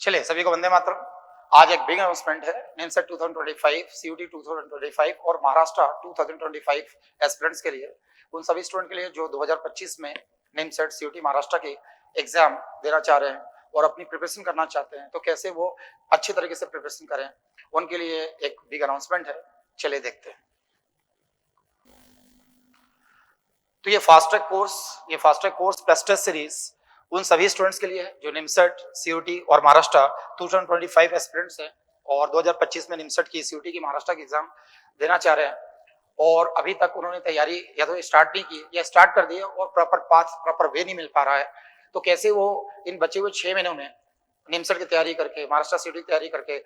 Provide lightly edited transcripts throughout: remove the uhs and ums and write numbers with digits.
चलिए सभी को वंदे मातरम। आज एक बिग अनाउंसमेंट है। निमसेट 2025, सीयूटी 2025 और महाराष्ट्र 2025 एस्पिरेंट्स के लिए, उन सभी स्टूडेंट के लिए जो 2025 में निमसेट सीयूटी महाराष्ट्र की एग्जाम देना चाह रहे हैं और अपनी प्रिपरेशन करना चाहते हैं, तो कैसे वो अच्छी तरीके से प्रिपरेशन करें, उनके लिए एक बिग अनाउंसमेंट है। चलिए देखते हैं। तो ये fast track course plus test series उन सभी स्टूडेंट्स के लिए है जो निमसेट, सीयूटी और महाराष्ट्र 2025 एस्पिरेंट्स हैं और 2025 में निमसेट की, सीयूटी की, महाराष्ट्र की एग्जाम देना चाह रहे हैं और अभी तक उन्होंने तैयारी या तो स्टार्ट नहीं की या स्टार्ट कर दी है और प्रॉपर वे नहीं मिल पा रहा है। तो कैसे वो इन बचे हुए 6 महीनों में निमसेट की तैयारी करके, महाराष्ट्र सीयूटी की तैयारी करके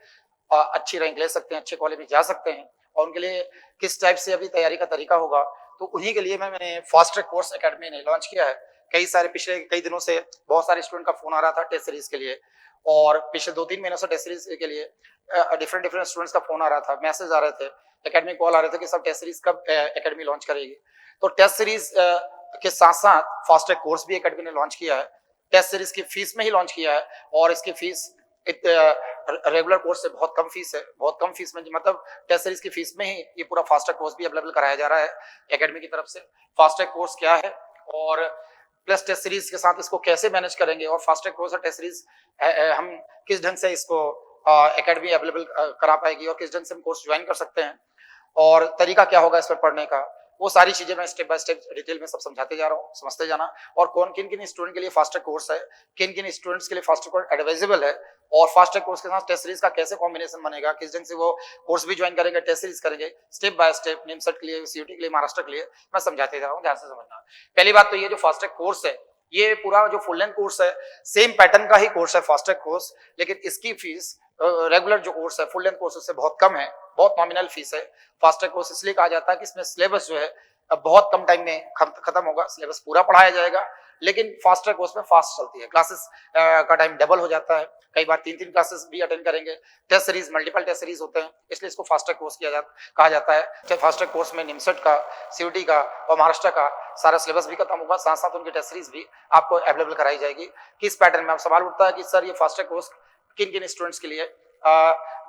अच्छी रैंक ले सकते हैं, अच्छे कॉलेज में जा सकते हैं, और उनके लिए किस टाइप से अभी तैयारी का तरीका होगा, तो उन्हीं के लिए मैंने फास्ट ट्रैक कोर्स एकेडमी ने लॉन्च किया है। पिछले कई दिनों से बहुत सारे स्टूडेंट का फोन आ रहा था टेस्ट सीरीज के लिए, और पिछले 2-3 महीनों से टेस्ट सीरीज के लिए डिफरेंट स्टूडेंट्स का फोन आ रहा था, मैसेज आ रहे थे, एकेडमी कॉल आ रहे थे कि सब टेस्ट सीरीज कब एकेडमी लॉन्च करेगी। तो टेस्ट सीरीज के साथ साथ फास्ट ट्रैक कोर्स भी एकेडमी ने लॉन्च किया है। टेस्ट सीरीज की फीस में ही लॉन्च किया है और इसकी फीस रेगुलर कोर्स से बहुत कम फीस है। बहुत कम फीस में मतलब टेस्ट सीरीज की फीस में ही ये पूरा फास्ट ट्रैक कोर्स भी अवेलेबल कराया जा रहा है एकेडमी की तरफ से। फास्ट ट्रैक कोर्स क्या है और प्लस टेस्ट सीरीज के साथ इसको कैसे मैनेज करेंगे, और फास्ट ट्रैक कोर्स और टेस्ट सीरीज हम किस ढंग से इसको एकेडमी अवेलेबल करा पाएगी और किस ढंग से हम कोर्स ज्वाइन कर सकते हैं और तरीका क्या होगा इस पर पढ़ने का, वो सारी चीजें मैं स्टेप बाय स्टेप डिटेल में सब समझाते जा रहा हूँ, समझते जाना। और कौन किन किन स्टूडेंट के लिए फास्ट ट्रैक कोर्स है, किन किन स्टूडेंट्स के लिए फास्ट ट्रैक कोर्स एडवाइजेबल है, और फास्ट ट्रैक कोर्स के साथ टेस्ट सीरीज का कैसे कॉम्बिनेशन बनेगा, किस ढंग से वो कोर्स भी ज्वाइन करेंगे, टेस्ट सीरीज करेंगे, स्टेप बाय स्टेप निमसेट के लिए, सीयूटी के लिए, महाराष्ट्र के लिए मैं समझाते जा रहा हूँ, ध्यान से समझना। पहली बात तो ये जो फास्ट ट्रैक कोर्स है, ये पूरा जो फुल लेंथ कोर्स है, सेम पैटर्न का ही कोर्स है फास्ट ट्रैक कोर्स, लेकिन इसकी फीस रेगुलर जो कोर्स है फुल लेंथ कोर्स से बहुत कम है, बहुत नॉमिनल फीस है। फास्ट ट्रैक कोर्स इसलिए कहा जाता है कि इसमें सिलेबस जो है अब बहुत कम टाइम में खत्म होगा, सिलेबस पूरा पढ़ाया जाएगा, लेकिन फास्ट ट्रैक कोर्स में फास्ट चलती है, क्लासेस का टाइम डबल हो जाता है, कई बार 3-3 क्लासेस भी अटेंड करेंगे। Test series multiple test series होते हैं, इसलिए इसको फास्ट ट्रैक कोर्स कहा जाता है। फास्ट ट्रैक कोर्स में निमसेट का, सीयूटी का और महाराष्ट्र का सारा सिलेबस भी खत्म होगा, साथ साथ उनकी टेस्ट सीरीज भी आपको अवेलेबल कराई जाएगी। किस पैटर्न में, अब सवाल उठता है कि सर ये फास्ट ट्रैक कोर्स किन किन स्टूडेंट्स के लिए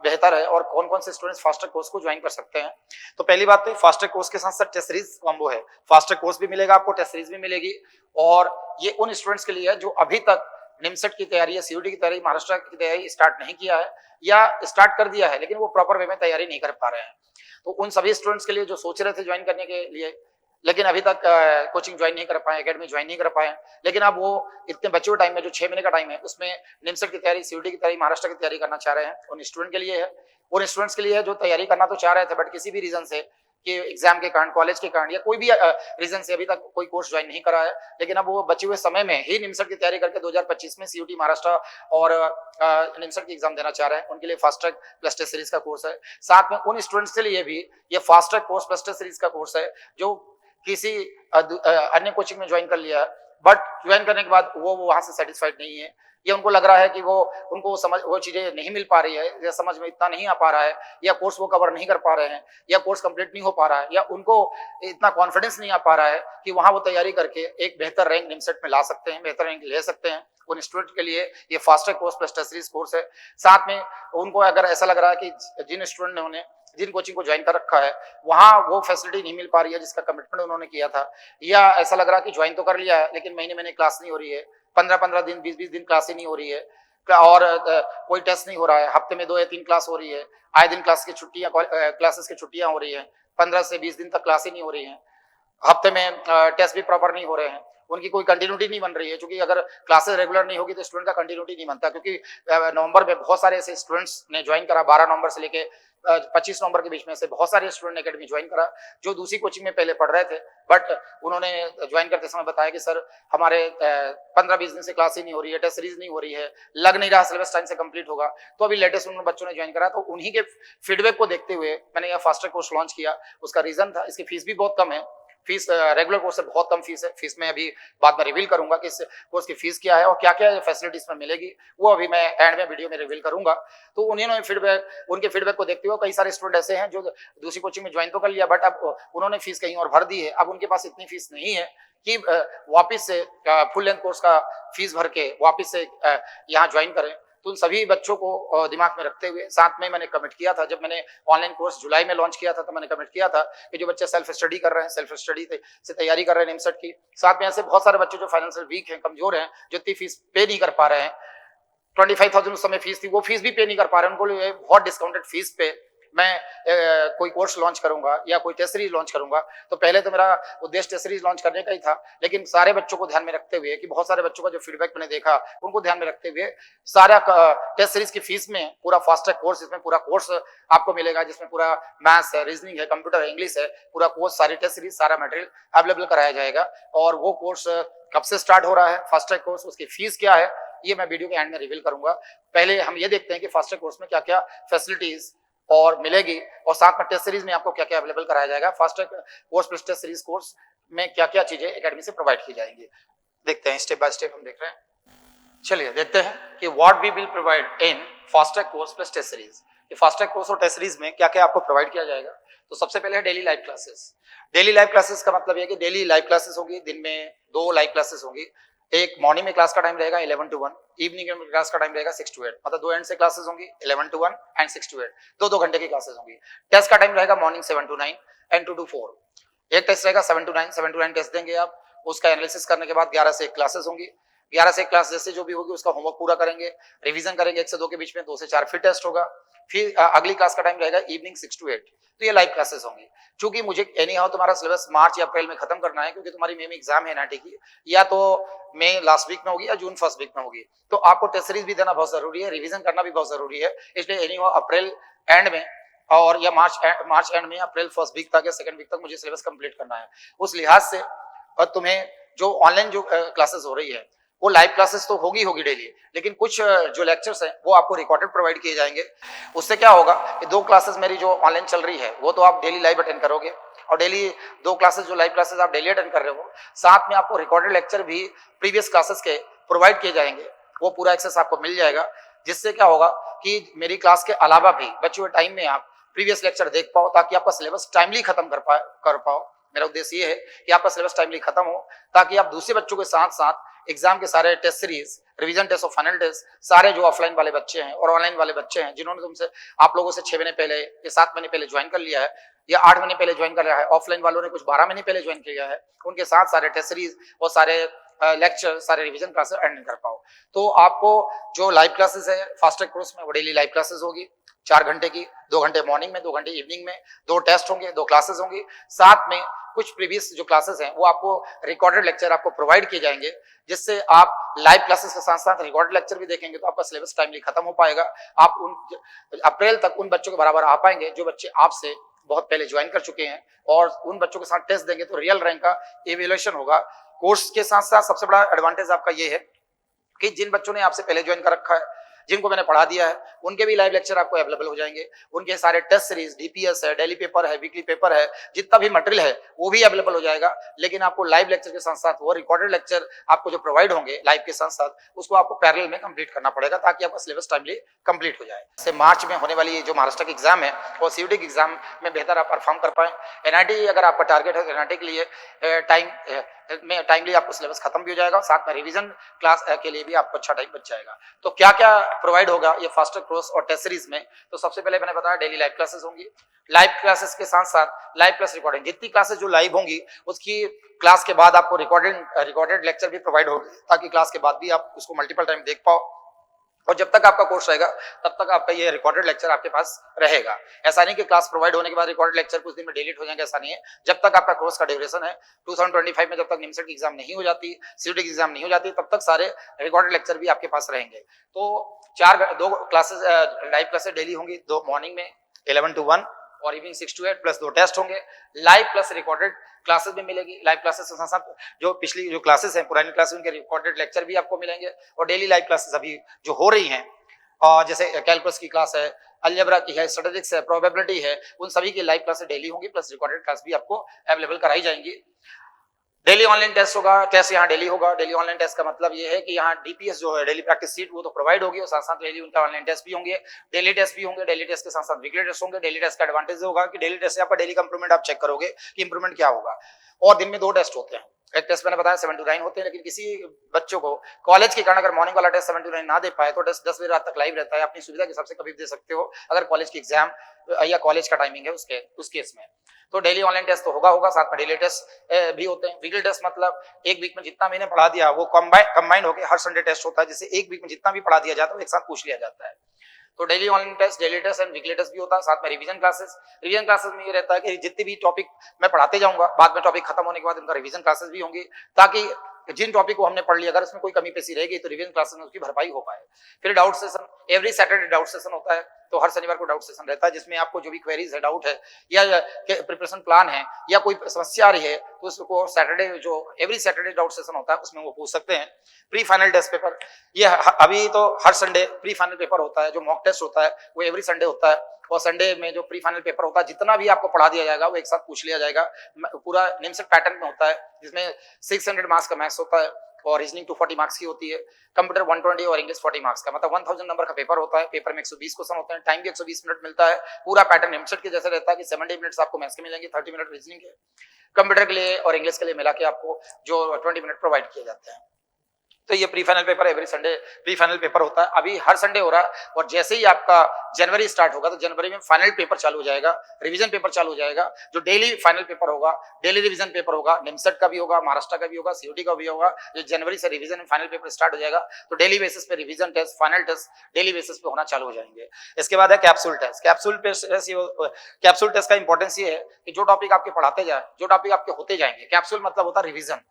बेहतर है और कौन कौन से स्टूडेंट्स फास्ट ट्रैक कोर्स को ज्वाइन कर सकते हैं। तो पहली बात तो फास्ट ट्रैक कोर्स के साथ साथ टेस्ट सीरीज कॉम्बो है, फास्ट ट्रैक कोर्स भी मिलेगा आपको, टेस्ट सीरीज भी मिलेगी, और ये उन स्टूडेंट्स के लिए है जो अभी तक निमसेट की तैयारी या सीयूटी की तैयारी, महाराष्ट्र की तैयारी स्टार्ट नहीं किया है या स्टार्ट कर दिया है लेकिन वो प्रॉपर वे में तैयारी नहीं कर पा रहे हैं। तो उन सभी स्टूडेंट्स के लिए जो सोच रहे थे ज्वाइन करने के लिए लेकिन अभी तक कोचिंग ज्वाइन नहीं कर पाए, एकेडमी ज्वाइन नहीं कर पाए, लेकिन अब वो इतने बचे हुए टाइम में, जो 6 महीने का टाइम है, उसमें निमसेट की तैयारी, सीयूटी की तैयारी, महाराष्ट्र की तैयारी करना चाह रहे हैं, उन स्टूडेंट के लिए है। उन स्टूडेंट्स के लिए है जो तैयारी करना तो चाह रहे थे बट किसी भी रीजन से, कि एग्जाम के कारण, कॉलेज के कारण या कोई भी रीजन से अभी तक कोई कोर्स ज्वाइन नहीं करा है, लेकिन अब वो बचे हुए समय में ही निमसेट की तैयारी करके 2025 में सीयूटी, महाराष्ट्र और निमसेट की एग्जाम देना चाह रहे हैं, उनके लिए fast track plus test series का कोर्स है। साथ में उन स्टूडेंट्स के लिए भी ये fast track course plus test series का कोर्स है जो किसी अन्य कोचिंग में ज्वाइन कर लिया है बट ज्वाइन करने के बाद वो वहां से सेटिस्फाइड नहीं है, या उनको लग रहा है कि उनको समझ वो चीजें नहीं मिल पा रही है, या समझ में इतना नहीं आ पा रहा है, या कोर्स वो कवर नहीं कर पा रहे हैं, या कोर्स कंप्लीट नहीं हो पा रहा है, या उनको इतना कॉन्फिडेंस नहीं आ पा रहा है कि वहां वो तैयारी करके एक बेहतर रैंक निमसेट में ला सकते हैं, बेहतर रैंक ले सकते हैं। उन स्टूडेंट के लिए ये fast track course plus test series course है। साथ में उनको अगर ऐसा लग रहा है कि जिन कोचिंग को ज्वाइन कर रखा है वहां वो फैसिलिटी नहीं मिल पा रही है जिसका कमिटमेंट उन्होंने किया था, या ऐसा लग रहा है कि ज्वाइन तो कर लिया है लेकिन महीने महीने क्लास नहीं हो रही है, 15-15 दिन, 20-20 दिन क्लास ही नहीं हो रही है, और कोई टेस्ट नहीं हो रहा है, हफ्ते में 2 या 3 क्लास हो रही है, आए दिन क्लासेस की छुट्टियां हो रही है, 15 से 20 दिन तक क्लास ही नहीं हो रही है, हफ्ते में टेस्ट भी प्रॉपर नहीं हो रहे हैं, उनकी कोई कंटिन्यूटी नहीं बन रही है, क्योंकि अगर क्लासेस रेगुलर नहीं होगी तो स्टूडेंट का कंटिन्यूटी नहीं बनता, क्योंकि नवंबर में बहुत सारे ऐसे स्टूडेंट्स ने ज्वाइन करा, 12 नवंबर से लेके 25 नवंबर के बीच में से बहुत सारे स्टूडेंट ने एकेडमी ज्वाइन करा जो दूसरी कोचिंग में पहले पढ़ रहे थे, बट उन्होंने ज्वाइन करते समय बताया कि सर हमारे 15-20 दिन से क्लास ही नहीं हो रही है, टेस्ट सीरीज नहीं हो रही है, लग नहीं रहा सिलेबस टाइम से कंप्लीट होगा। तो अभी लेटेस्ट उन्होंने बच्चों ने ज्वाइन करा, तो उन्हीं के फीडबैक को देखते हुए मैंने यह फास्ट ट्रैक कोर्स लॉन्च किया। उसका रीजन था, इसकी फीस भी बहुत कम है, फीस रेगुलर कोर्स से बहुत कम फीस है। फीस में अभी बाद में रिवील करूंगा कि इस कोर्स की फीस क्या है और क्या क्या फैसिलिटीज में मिलेगी, वो अभी मैं एंड में वीडियो में रिवील करूंगा। तो उन्होंने उनके फीडबैक को देखते हुए कई सारे स्टूडेंट ऐसे हैं जो दूसरी कोचिंग में ज्वाइन तो कर लिया बट अब उन्होंने फीस कहीं और भर दी है, अब उनके पास इतनी फीस नहीं है कि वापिस से फुल लेंथ कोर्स का फीस भर के वापिस से यहाँ ज्वाइन करें। तो उन सभी बच्चों को दिमाग में रखते हुए साथ में मैंने कमिट किया था, जब मैंने ऑनलाइन कोर्स जुलाई में लॉन्च किया था तो मैंने कमिट किया था कि जो बच्चे सेल्फ स्टडी कर रहे हैं, सेल्फ स्टडी से तैयारी कर रहे हैं निमसट की, साथ में ऐसे बहुत सारे बच्चे जो फाइनेंशियल वीक हैं, कमजोर हैं, जो इतनी फीस पे नहीं कर पा रहे हैं, 25,000 उस समय फीस थी, वो फीस भी पे नहीं कर पा रहे, उनको लिए बहुत डिस्काउंटेड फीस पे मैं कोई कोर्स लॉन्च करूंगा या कोई टेस्ट सीरीज लॉन्च करूंगा। तो पहले तो मेरा उद्देश्य टेस्ट सीरीज लॉन्च करने का ही था, लेकिन सारे बच्चों को ध्यान में रखते हुए कि बहुत सारे बच्चों का जो फीडबैक मैंने देखा उनको ध्यान में रखते हुए सारा टेस्ट सीरीज की फीस में पूरा फास्ट ट्रैक कोर्स, इसमें पूरा कोर्स आपको मिलेगा, जिसमें पूरा मैथ्स है, रीजनिंग है, कंप्यूटर है, इंग्लिश है, पूरा कोर्स, सारी टेस्ट सीरीज, सारा मटेरियल अवेलेबल कराया जाएगा। और वो कोर्स कब से स्टार्ट हो रहा है, फास्ट ट्रैक कोर्स, उसकी फीस क्या है, ये मैं वीडियो के एंड में रिवील करूंगा। पहले हम ये देखते हैं कि फास्ट ट्रैक कोर्स में क्या क्या फैसिलिटीज और मिलेगी और साथ में टेस्ट सीरीज में आपको क्या क्या अवेलेबल कराया जाएगा। Fast track course plus test series course में क्या क्या चीजें एकेडमी से प्रोवाइड की जाएंगी, देखते हैं स्टेप बाय स्टेप हम देख रहे हैं। चलिए देखते हैं कि what we will provide in fast track course plus test series. ये फास्ट ट्रैक कोर्स और टेस्ट सीरीज में क्या क्या आपको प्रोवाइड किया जाएगा। तो सबसे पहले है daily live classes. Daily live classes का मतलब है कि डेली लाइव क्लासेस होगी, दिन में 2 लाइव क्लासेस होंगी। एक मॉर्निंग में क्लास का टाइम रहेगा 11 to 1, इवनिंग में क्लास का टाइम रहेगा 6 to 8, मतलब 2 एंड से क्लासेस होंगी 11 to 1 एंड 6 to 8, 2 घंटे की क्लासेस होंगी। टेस्ट का टाइम रहेगा मॉर्निंग 7 to 9 एंड 2 to 4। एक टेस्ट रहेगा 7 to 9 टेस्ट देंगे आप, उसका एनालिसिस करने के बाद 11 से 1 क्लासेस होंगी। 11 से 1 क्लास जैसे जो भी होगी उसका होमवर्क पूरा करेंगे, रिवीजन करेंगे 1 से 2 के बीच में, 2 से 4 फिर टेस्ट होगा। फिर अगली क्लास का टाइम रहेगा इवनिंग 6 to 8। तो ये लाइव क्लासेस होंगी। चूंकि मुझे एनी हाउ तुम्हारा सिलेबस मार्च या अप्रैल में खत्म करना है, क्योंकि तुम्हारी मे में एग्जाम है एनआईटी की, या तो मई लास्ट वीक में होगी या जून फर्स्ट वीक में होगी, तो आपको टेस्ट सीरीज भी देना बहुत जरूरी है, रिवीजन करना भी बहुत जरूरी है। इसलिए एनी हाउ अप्रैल एंड में और या मार्च एंड में अप्रैल फर्स्ट वीक तक या सेकंड वीक तक मुझे सिलेबस कंप्लीट करना है। उस लिहाज से और तुम्हें जो ऑनलाइन जो क्लासेस हो रही है वो लाइव क्लासेस तो होगी डेली, लेकिन कुछ जो लेक्चर्स हैं वो आपको रिकॉर्डेड प्रोवाइड किए जाएंगे। उससे क्या होगा कि 2 क्लासेस मेरी जो ऑनलाइन चल रही है वो तो आप डेली लाइव अटेंड करोगे, और डेली 2 क्लासेस जो लाइव क्लासेस आप डेली अटेंड कर रहे हो, साथ में आपको रिकॉर्डेड लेक्चर भी प्रीवियस क्लासेस के प्रोवाइड किए जाएंगे, वो पूरा एक्सेस आपको मिल जाएगा। जिससे क्या होगा कि मेरी क्लास के अलावा भी बचे हुए टाइम में आप प्रीवियस लेक्चर देख पाओ, ताकि आपका सिलेबस टाइमली खत्म कर पाओ। मेरा उद्देश्य ये है कि आपका सिलेबस टाइमली खत्म हो, ताकि आप दूसरे बच्चों के साथ साथ एग्जाम के सारे टेस्ट सीरीज, रिवीजन टेस्ट और फाइनल टेस्ट, सारे जो ऑफलाइन वाले बच्चे हैं और ऑनलाइन वाले बच्चे हैं जिन्होंने तुमसे आप लोगों से 6 महीने पहले या 7 महीने पहले ज्वाइन कर लिया है या 8 महीने पहले ज्वाइन कर लिया है, ऑफलाइन वालों ने कुछ 12 महीने पहले ज्वाइन किया है, उनके साथ सारे टेस्ट सीरीज और सारे लेक्चर, सारे रिवीजन क्लासेस अटेंड कर पाओ। तो आपको जो लाइव क्लासेस है फास्ट ट्रैक कोर्स में वो डेली लाइव क्लासेस होगी 4 घंटे की, 2 घंटे मॉर्निंग में, 2 घंटे इवनिंग में, 2 टेस्ट होंगे, 2 क्लासेस होंगी। साथ में कुछ प्रीवियस जो क्लासेस हैं वो आपको रिकॉर्डेड लेक्चर आपको प्रोवाइड किए जाएंगे, जिससे आप लाइव क्लासेस के साथ साथ रिकॉर्डेड लेक्चर भी देखेंगे तो आपका सिलेबस टाइमली खत्म हो पाएगा। आप उन अप्रैल तक उन बच्चों के बराबर आ पाएंगे जो बच्चे आपसे बहुत पहले ज्वाइन कर चुके हैं, और उन बच्चों के साथ टेस्ट देंगे तो रियल रैंक का इवैल्यूएशन होगा। कोर्स के साथ साथ सबसे बड़ा एडवांटेज आपका ये है कि जिन बच्चों ने आपसे पहले ज्वाइन कर रखा है, जिनको मैंने पढ़ा दिया है, उनके भी लाइव लेक्चर आपको अवेलेबल हो जाएंगे। उनके सारे टेस्ट सीरीज, डीपीएस है, डेली पेपर है, वीकली पेपर है, जितना भी मटेरियल है वो भी अवेलेबल हो जाएगा। लेकिन आपको लाइव लेक्चर के साथ साथ वो रिकॉर्डेड लेक्चर आपको जो प्रोवाइड होंगे लाइव के साथ साथ, उसको आपको पैरेलल में कंप्लीट करना पड़ेगा, ताकि आपका सिलेबस टाइमली कंप्लीट हो जाए। जैसे मार्च में होने वाली जो महाराष्ट्र की एग्जाम है और सीयूटी की एग्जाम में बेहतर आप परफॉर्म कर पाए। एनआईटी अगर आपका टारगेट है तो एनआईटी के लिए टाइमली आपको सिलेबस खत्म भी हो जाएगा, साथ में रिवीजन क्लास के लिए भी आपको अच्छा टाइम बच जाएगा। तो क्या क्या प्रोवाइड होगा ये फास्ट ट्रैक कोर्स और टेस्ट सीरीज में। तो सबसे पहले मैंने बताया डेली लाइव क्लासेस होंगी। लाइव क्लासेस के साथ साथ लाइव प्लस रिकॉर्डिंग, जितनी क्लासेस जो लाइव होंगी उसकी क्लास के बाद आपको रिकॉर्डेड लेक्चर भी प्रोवाइड होगा, ताकि क्लास के बाद भी आप उसको मल्टीपल टाइम देख पाओ। और जब तक आपका कोर्स रहेगा तब तक आपका ये रिकॉर्डेड लेक्चर आपके पास रहेगा। ऐसा नहीं कि क्लास प्रोवाइड होने के बाद रिकॉर्डेड लेक्चर कुछ दिन में डिलीट हो जाएंगे, ऐसा नहीं है। जब तक आपका कोर्स का ड्यूरेशन है 2025 में, जब तक निमसट की एग्जाम नहीं हो जाती, सीयूटी की एग्जाम नहीं हो जाती, तब तक सारे रिकॉर्डेड लेक्चर भी आपके पास रहेंगे। तो 2 क्लासेस लाइव क्लासेस डेली होंगी, 2 मॉर्निंग में 11 to 1 और इवनिंग 6 to 8 प्लस 2 टेस्ट होंगे। लाइव प्लस रिकॉर्डेड क्लासेस भी मिलेगी। लाइव क्लासेस के साथ साथ जो पिछली जो क्लासेस हैं, पुरानी क्लासेस, उनके रिकॉर्डेड लेक्चर भी आपको मिलेंगे। और डेली लाइव क्लासेस अभी जो हो रही हैं, जैसे कैलकुलस की क्लास है, अलजेब्रा की है, स्टैटिस्टिक्स है, प्रोबेबिलिटी है, उन सभी की लाइव क्लासेस डेली होंगी, प्लस रिकॉर्डेड क्लास भी आपको अवेलेबल कराई जाएंगी। डेली ऑनलाइन टेस्ट होगा, टेस्ट यहाँ डेली होगा। डेली ऑनलाइन टेस्ट का मतलब ये है कि यहाँ डीपीएस जो है, डेली प्रैक्टिस सीट, वो तो प्रोवाइड होगी, और साथ साथ डेली उनका ऑनलाइन टेस्ट भी होंगे। डेली टेस्ट भी होंगे, डेली टेस्ट के साथ साथ वीकली टेस्ट होंगे। डेली टेस्ट का एडवांटेज होगा कि डेली टेस्ट से आपका डेली का इंप्रूवमेंट आप चेक करोगे कि इंप्रूवमेंट क्या होगा। और दिन में 2 टेस्ट होते हैं, एक टेस्ट मैंने बताया 7 to 9 होते हैं, लेकिन किसी बच्चों को कॉलेज के कारण अगर मॉर्निंग वाला टेस्ट 7 to 9 ना दे पाए तो टेस्ट 10 बजे रात तक लाइव रहता है, अपनी सुविधा के हिसाब से कभी भी दे सकते हो अगर कॉलेज की एग्जाम या कॉलेज का टाइमिंग है उस केस में। तो डेली ऑनलाइन टेस्ट तो होगा, साथ में डेली टेस्ट भी होते हैं। वीकली टेस्ट मतलब एक वीक में जितना मैंने पढ़ा दिया वो कंबाइंड होकर हर संडे टेस्ट होता है, जिससे एक वीक में जितना भी पढ़ा दिया जाता है एक साथ पूछ लिया जाता है। तो daily online test, daily test and weekly test भी होता है, साथ में रिवीजन क्लासेस में ये रहता है कि जितने भी टॉपिक मैं पढ़ाते जाऊंगा, बाद में टॉपिक खत्म होने के बाद उनका रिवीजन क्लासेस भी होंगी, ताकि जिन टॉपिक को हमने पढ़ लिया अगर उसमें कोई कमी पेशी रहेगी तो रिवीजन क्लासेस में उसकी भरपाई हो पाए। फिर doubt session, every Saturday doubt session होता है, तो हर शनिवार को डाउट सेशन रहता है, जिसमें आपको जो भी क्वेरीज है, डाउट है या प्रिपरेशन प्लान है या कोई समस्या आ रही है तो उसको सैटरडे जो एवरी सैटरडे डाउट सेशन होता है उसमें वो पूछ सकते हैं। प्री फाइनल टेस्ट पेपर, ये अभी तो हर संडे प्री फाइनल पेपर होता है, जो मॉक टेस्ट होता है वो एवरी संडे होता है, और संडे में जो प्री फाइनल पेपर होता है जितना भी आपको पढ़ा दिया जाएगा वो एक साथ पूछ लिया जाएगा। पूरा निमसेट पैटर्न में होता है, जिसमें 600 मार्क्स का मैथ्स होता है और रीजनिंग 240 मार्क्स की होती है, कंप्यूटर 120 और इंग्लिश 40 मार्क्स का, मतलब 1000 नंबर का पेपर होता है। पेपर में 120 क्वेश्चन होते हैं, टाइम भी 120 मिनट मिलता है। पूरा पैटर्न निमसेट के जैसे रहता है कि 70 मिनट्स आपको मैथ्स के मिलेंगे, 30 मिनट रीजनिंग के, कंप्यूटर के लिए और इंग्लिश के लिए मिला के आपको जो 20 मिनट प्रोवाइड किए जाते हैं। तो ये pre final paper every Sunday pre final paper होता है, अभी हर संडे हो रहा है। और जैसे ही आपका जनवरी स्टार्ट होगा तो जनवरी में फाइनल पेपर चालू हो जाएगा, रिवीजन पेपर चालू हो जाएगा, जो डेली फाइनल पेपर होगा, डेली रिवीजन पेपर होगा, निमसेट का भी होगा, महाराष्ट्र का भी होगा, सीयूटी का भी होगा। जो जनवरी से रिवीजन फाइनल पेपर स्टार्ट हो जाएगा तो डेली बेसिस पे revision test, final test daily basis पे होना चालू हो जाएंगे। इसके बाद है कैप्सूल टेस्ट। कैप्सूल टेस्ट का इंपॉर्टेंस ये है कि जो टॉपिक आपके पढ़ाते जाए, जो टॉपिक आपके होते जाएंगे, कैप्सूल मतलब होता है रिवीजन,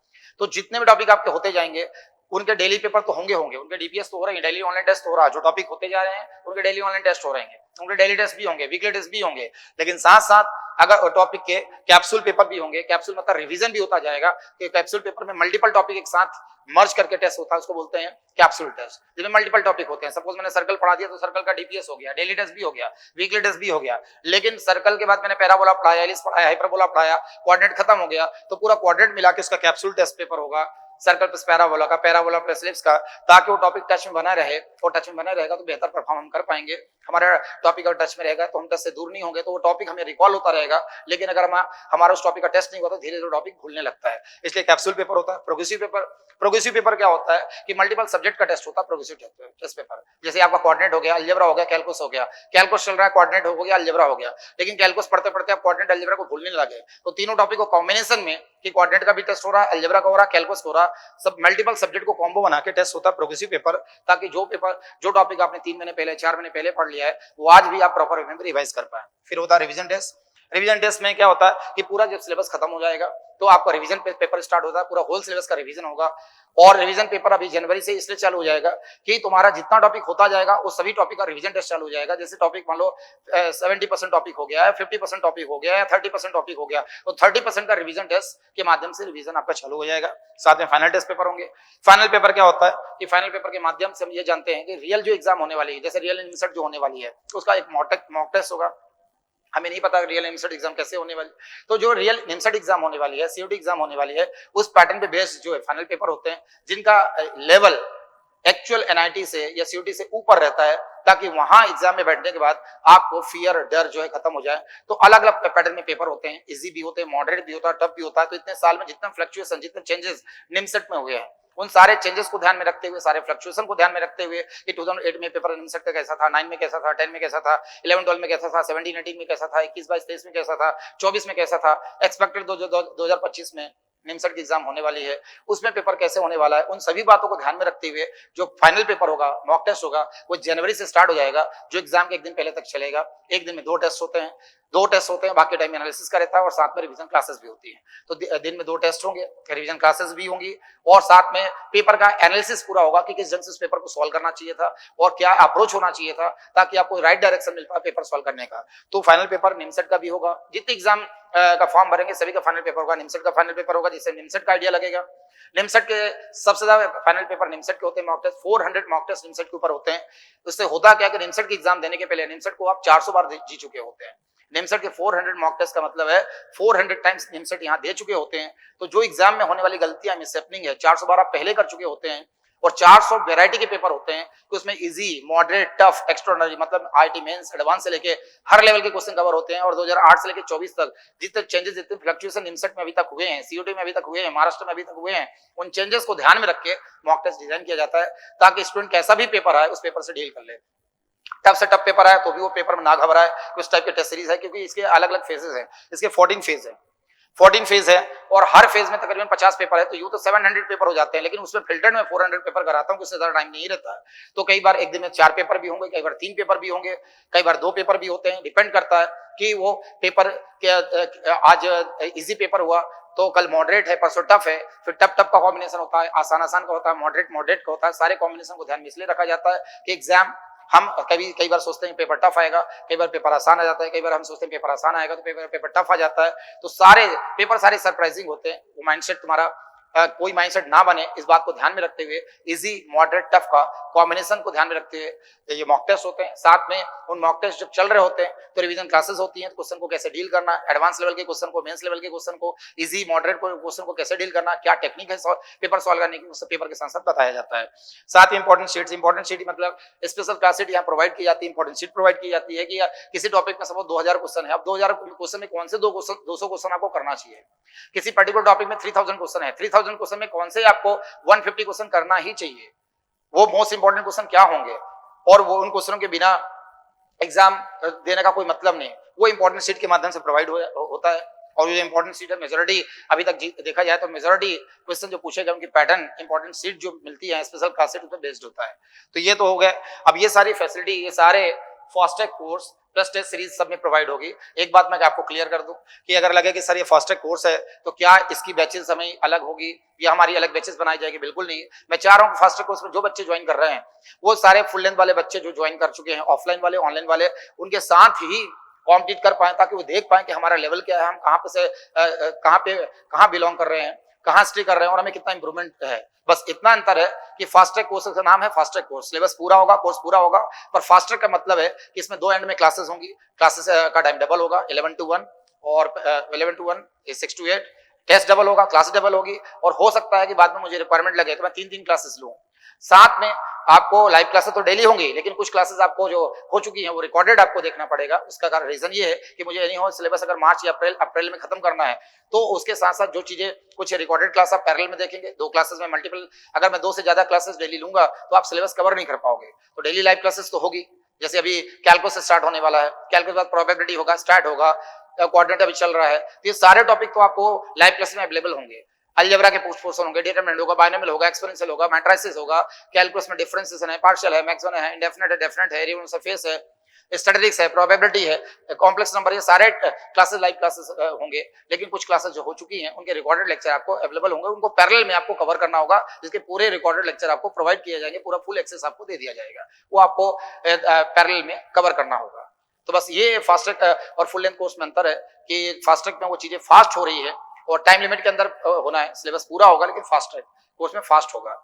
तो जितने भी टॉपिक आपके होते जाएंगे उनके डेली पेपर तो होंगे, उनके डीपीएस तो हो रहे हैं, डेली ऑनलाइन टेस्ट हो रहा है, जो टॉपिक होते जा रहे हैं उनके डेली ऑनलाइन टेस्ट हो रहे हैं, उनके डेली टेस्ट भी होंगे, वीकली टेस्ट भी होंगे, लेकिन साथ साथ अगर टॉपिक के कैप्सूल पेपर भी होंगे। कैप्सूल मतलब रिवीजन भी होता जाएगा कि कैप्सूल पेपर में मल्टीपल टॉपिक एक साथ मर्ज करके टेस्ट होता है, उसको बोलते हैं कैप्सूल टेस्ट, जिसमें मल्टीपल टॉपिक होते हैं। सपोज मैंने सर्कल पढ़ा दिया तो सर्कल का डीपीएस हो गया, डेली टेस्ट भी हो गया, वीकली टेस्ट भी हो गया, लेकिन सर्कल के बाद मैंने पैराबोला पढ़ाया, एलिप्स पढ़ाया, हाइपरबोला पढ़ाया, कोऑर्डिनेट खत्म हो गया, तो पूरा कोऑर्डिनेट मिला के उसका कैप्सूल टेस्ट पेपर होगा, सर्कल प्लस पैराबोला का, पैराबोला प्लस एलिप्स का, ताकि वो टॉपिक टच में बना रहे, और टच में बना रहेगा तो बेहतर परफॉर्म हम कर पाएंगे। हमारा टॉपिक अगर टच में रहेगा तो हम टच से दूर नहीं होंगे, तो वो टॉपिक हमें रिकॉल होता रहेगा, लेकिन अगर हमारा उस टॉपिक का टेस्ट नहीं होता तो धीरे धीरे टॉपिक भूलने लगता है। इसलिए कैप्सूल पेपर होता है। प्रोग्रेसिव पेपर क्या होता है कि मल्टीपल सब्जेक्ट का टेस्ट होता है प्रोग्रेसिव टेस्ट पेपर। जैसे आपका कोऑर्डिनेट हो गया, अलजेब्रा हो गया, कैलकुलस हो गया, कैलकुलस चल रहा है, कोऑर्डिनेट हो गया, अलजेब्रा हो गया, लेकिन कैलकुलस पढ़ते पढ़ते आप कोऑर्डिनेट अलजेब्रा को भूलने लगे, तो तीनों टॉपिक को कॉम्बिनेशन में कि कोऑर्डिनेट का भी टेस्ट हो रहा है, अलजेब्रा का हो रहा है, कैलकुलस हो रहा है, सब मल्टीपल सब्जेक्ट को कॉम्बो बना के टेस्ट होता है प्रोग्रेसिव पेपर, ताकि जो टॉपिक आपने 3 महीने पहले, 4 महीने पहले पढ़ लिया है वो आज भी आप प्रॉपर वे में रिवाइज कर पाए। फिर होता है रिवीजन टेस्ट। रिवीजन टेस्ट में क्या होता है कि पूरा जब सिलेबस खत्म हो जाएगा तो आपका रिवीजन पेपर स्टार्ट होता है, पूरा होल सिलेबस का रिवीजन होगा। और रिवीजन पेपर अभी जनवरी से इसलिए चालू हो जाएगा कि तुम्हारा जितना टॉपिक होता जाएगा वो सभी टॉपिक का रिवीजन टेस्ट चालू हो जाएगा। जैसे टॉपिक मान लो 70% टॉपिक हो गया है, 50% टॉपिक हो गया है, 30% टॉपिक हो गया, तो 30% का रिवीजन टेस्ट के माध्यम से रिवीजन आपका चालू हो जाएगा। साथ में फाइनल टेस्ट पेपर होंगे। फाइनल पेपर क्या होता है कि फाइनल पेपर के माध्यम से हम ये जानते हैं कि रियल जो एग्जाम होने वाली है, जैसे रियल निमसेट जो होने वाली है उसका एक मॉक टेस्ट होगा। हमें नहीं पता रियल निमसेट एग्जाम कैसे होने वाली, तो जो रियल निमसेट एग्जाम होने वाली है, सीयूटी एग्जाम होने वाली है, उस पैटर्न पे बेस्ड जो है फाइनल पेपर होते हैं, जिनका लेवल एक्चुअल एनआईटी से या सीयूटी से ऊपर रहता है, ताकि वहां एग्जाम में बैठने के बाद आपको फियर, डर जो है खत्म हो जाए। तो अलग अलग पैटर्न में पेपर होते हैं, इजी भी होते हैं, मॉडरेट भी होता है, टफ भी होता है। तो इतने साल में जितने फ्लक्चुएशन, जितने चेंजेस निमसेट में हुए हैं, उन सारे चेंजेस को ध्यान में रखते हुए, सारे फ्लक्चुएशन को ध्यान में रखते हुए कि 2008 में पेपर निमसेट का कैसा था, 9 में कैसा था, 10 में कैसा था, 11-12 में कैसा था, 17-18 में कैसा था, 21-22-23 में कैसा था, 24 में कैसा था, एक्सपेक्टेड 2025 में निमसेट की एग्जाम होने वाली है, उसमें पेपर कैसे होने वाला है, उन सभी बातों को ध्यान में रखते हुए जो फाइनल पेपर होगा, मॉक टेस्ट होगा, वो जनवरी से स्टार्ट हो जाएगा, जो एग्जाम के एक दिन पहले तक चलेगा। एक दिन में 2 टेस्ट होते हैं, बाकी टाइम एनालिसिस का रहता है और साथ में रिवीजन क्लासेस भी होती हैं। तो दिन में 2 टेस्ट होंगे, रिवीजन क्लासेस भी होंगी और साथ में पेपर का एनालिसिस पूरा होगा कि किस ढंग से उस पेपर को सॉल्व करना चाहिए था और क्या अप्रोच होना चाहिए था, ताकि आपको राइट डायरेक्शन मिल पाए पेपर सॉल्व करने का। तो फाइनल पेपर निमसेट का भी होगा, जितने एग्जाम का फॉर्म भरेंगे सभी का फाइनल पेपर होगा, निमसेट का फाइनल पेपर होगा, जिससे निमसेट का आइडिया लगेगा। निमसेट के सबसे ज्यादा फाइनल पेपर निमसेट के होते हैं, mock test 400 mock test NIMCET के ऊपर होते हैं। उससे होता क्या कि निमसेट की एग्जाम देने के पहले निमसेट को आप 400 बार जी चुके होते हैं। निमसेट के 400 मॉक टेस्ट का मतलब है 400 टाइम्स निमसेट यहाँ दे चुके होते हैं। तो जो एग्जाम में होने वाली गलतियां, मिसहैपनिंग है, 400 बार आप पहले कर चुके होते हैं, और 400 वैरायटी के पेपर होते हैं कि उसमें इजी, मॉडरेट, टफ, एक्स्ट्राऑर्डिनरी मतलब आईटी मेंस एडवांस से लेके हर लेवल के क्वेश्चन कवर होते हैं। और 2008 से लेके 24 तक जितने चेंजेस, जितने फ्लक्चुएशन निमसट में अभी तक हुए हैं, सीयूटी में अभी तक हुए हैं, महाराष्ट्र में अभी तक हुए हैं, उन चेंजेस को ध्यान में रख के मॉक टेस्ट डिजाइन किया जाता है ताकि स्टूडेंट कैसा भी पेपर आए उस पेपर से डील कर ले। टफ से टफ पेपर आए तो भी वो पेपर में ना घबराए, उस टाइप के टेस्ट सीरीज है क्योंकि इसके अलग अलग फेजेस हैं। इसके 14 फेज है, 14 फेज है और हर फेज में तकरीबन 50 पेपर है, तो यूं तो 700 पेपर हो जाते हैं, लेकिन उसमें फिल्टर्ड में 400 पेपर कराता हूं, उससे ज्यादा टाइम नहीं रहता है। तो कई बार एक दिन में 4 पेपर भी होंगे, कई बार 3 पेपर भी होंगे, कई बार 2 पेपर भी होते हैं, डिपेंड करता है कि वो पेपर के आज इजी पेपर हुआ तो कल मॉडरेट है, परसों टफ है, फिर टफ टफ का कॉम्बिनेशन होता है, आसान आसान का होता है, मॉडरेट मॉडरेट का होता है। सारे कॉम्बिनेशन को ध्यान में इसलिए रखा जाता है कि एग्जाम हम कई बार सोचते हैं पेपर टफ आएगा, कई बार पेपर आसान आ जाता है, कई बार हम सोचते हैं पेपर आसान आएगा तो पेपर टफ आ जाता है। तो सारे पेपर सारे सरप्राइजिंग होते हैं। वो माइंडसेट तुम्हारा कोई माइंडसेट ना बने, इस बात को ध्यान में रखते हुए इजी, मॉडरेट, टफ का कॉम्बिनेशन को ध्यान में रखते हुए ये मॉक टेस्ट होते हैं। साथ में उन मॉक टेस्ट जब चल रहे होते हैं तो रिवीजन क्लासेस होती हैं, तो क्वेश्चन को कैसे डील करना, एडवांस लेवल के क्वेश्चन को, मेंस लेवल के क्वेश्चन को, इजी मॉडरेट क्वेश्चन को कैसे डील करना, क्या टेक्निक है पेपर सॉल्व करने की, उससे पेपर के साथ साथ बताया जाता है। साथ ही इंपॉर्टेंट शीट मतलब स्पेशल क्लास शीट यहाँ प्रोवाइड की जाती है, इंपॉर्टेंट शीट प्रोवाइड की जाती है कि किसी टॉपिक में सपोज 2000 क्वेश्चन है, अब 2000 क्वेश्चन में कौन से 200 क्वेश्चन आपको करना चाहिए। किसी पर्टिकुलर टॉपिक में 3000 क्वेश्चन है, 3000 क्वेश्चन में कौन से आपको 150 क्वेश्चन करना ही चाहिए, वो मोस्ट इंपॉर्टेंट क्वेश्चन क्या होंगे, और वो उन क्वेश्चनों के बिना एग्जाम देने का कोई मतलब नहीं। वो इंपॉर्टेंट शीट के माध्यम से प्रोवाइड होता है। और ये इंपॉर्टेंट शीट है, मेजॉरिटी अभी तक देखा जाए तो मेजॉरिटी क्वेश्चन जो पूछे गए उनकी पैटर्न इंपॉर्टेंट शीट जो मिलती है स्पेशल क्लास शीट उस पर बेस्ड होता है। तो ये तो हो गया। अब ये सारी फैसिलिटी, ये सारे fast track course plus test series सब में प्रोवाइड होगी। एक बात मैं आपको क्लियर कर दूं कि अगर लगे कि सर ये फास्ट ट्रैक कोर्स है तो क्या इसकी बैचेस हमें अलग होगी या हमारी अलग बैचेस बनाई जाएगी, बिल्कुल नहीं। मैं चाह रहा हूँ फास्ट ट्रैक कोर्स में जो बच्चे ज्वाइन कर रहे हैं वो सारे फुल लेंथ वाले बच्चे जो ज्वाइन कर चुके हैं, ऑफलाइन वाले, ऑनलाइन वाले, उनके साथ ही कॉम्पिट कर पाए ताकि वो देख पाए कि हमारा लेवल क्या है, हम कहाँ बिलोंग कर रहे हैं, कहाँ स्टे कर रहे हैं और हमें कितना इंप्रूवमेंट है। बस इतना अंतर है कि फास्ट ट्रैक कोर्स का नाम है फास्ट ट्रैक कोर्स, सिलेबस पूरा होगा, कोर्स पूरा होगा, पर फास्ट ट्रैक का मतलब है कि इसमें 2 एंड में क्लासेस होंगी, क्लासेस का टाइम डबल होगा 11 to 1 और 11 to 1 6 to 8, टेस्ट डबल होगा, क्लास डबल होगी, और हो सकता है कि बाद में मुझे रिक्वायरमेंट लगे तो मैं 3 क्लासेस लूं। साथ में आपको लाइव क्लासेस तो डेली होंगी, लेकिन कुछ क्लासेस आपको जो हो चुकी हैं वो रिकॉर्डेड आपको देखना पड़ेगा। उसका कारण रीजन ये है कि मुझे एनी हो सिलेबस अगर मार्च या अप्रैल में खत्म करना है तो उसके साथ साथ जो चीजें कुछ रिकॉर्डेड क्लास आप पैरेलल में देखेंगे, 2 क्लासेस में मल्टीपल, अगर मैं 2 से ज्यादा क्लासेस डेली लूंगा तो आप सिलेबस कवर नहीं कर पाओगे। तो डेली लाइव क्लासेस तो होगी, जैसे अभी कैलकुलस स्टार्ट होने वाला है, कैलकुलस बाद प्रोबेबिलिटी होगा, स्टार्ट होगा, कोऑर्डिनेट अभी चल रहा है, तो ये सारे टॉपिक तो आपको लाइव क्लास में अवेलेबल होंगे। अलजेब्रा के पोर्शन होंगे, डिटरमिनेंट होगा, बायनोमियल होगा, एक्सपोनेंशियल होगा, मैट्रिसेस होगा, कैलकुलस में डिफरेंशिएशन है, पार्शियल है, मैक्स वन है, इंडेफिनिट है, डेफिनेट है, रियल सरफेस है, स्टैटिस्टिक्स है, प्रोबेबिलिटी है, कॉम्प्लेक्स नंबर, ये सारे क्लासेस लाइव क्लासेस होंगे। लेकिन कुछ क्लासेस जो हो चुकी हैं उनके रिकॉर्डेड लेक्चर आपको अवेलेबल होंगे, उनको पैरेलल में आपको कवर करना होगा, जिसके पूरे रिकॉर्डेड लेक्चर आपको प्रोवाइड किए जाएंगे, पूरा फुल एक्सेस आपको दे दिया जाएगा, वो आपको पैरेलल में कवर करना होगा। तो बस ये फास्ट ट्रैक और फुल लेंथ कोर्स में अंतर है कि फास्ट ट्रैक में वो चीजें फास्ट हो रही है और टाइम लिमिट के अंदर होना है, सिलेबस पूरा होगा, लेकिन फास्ट ट्रैक कोर्स में फास्ट होगा,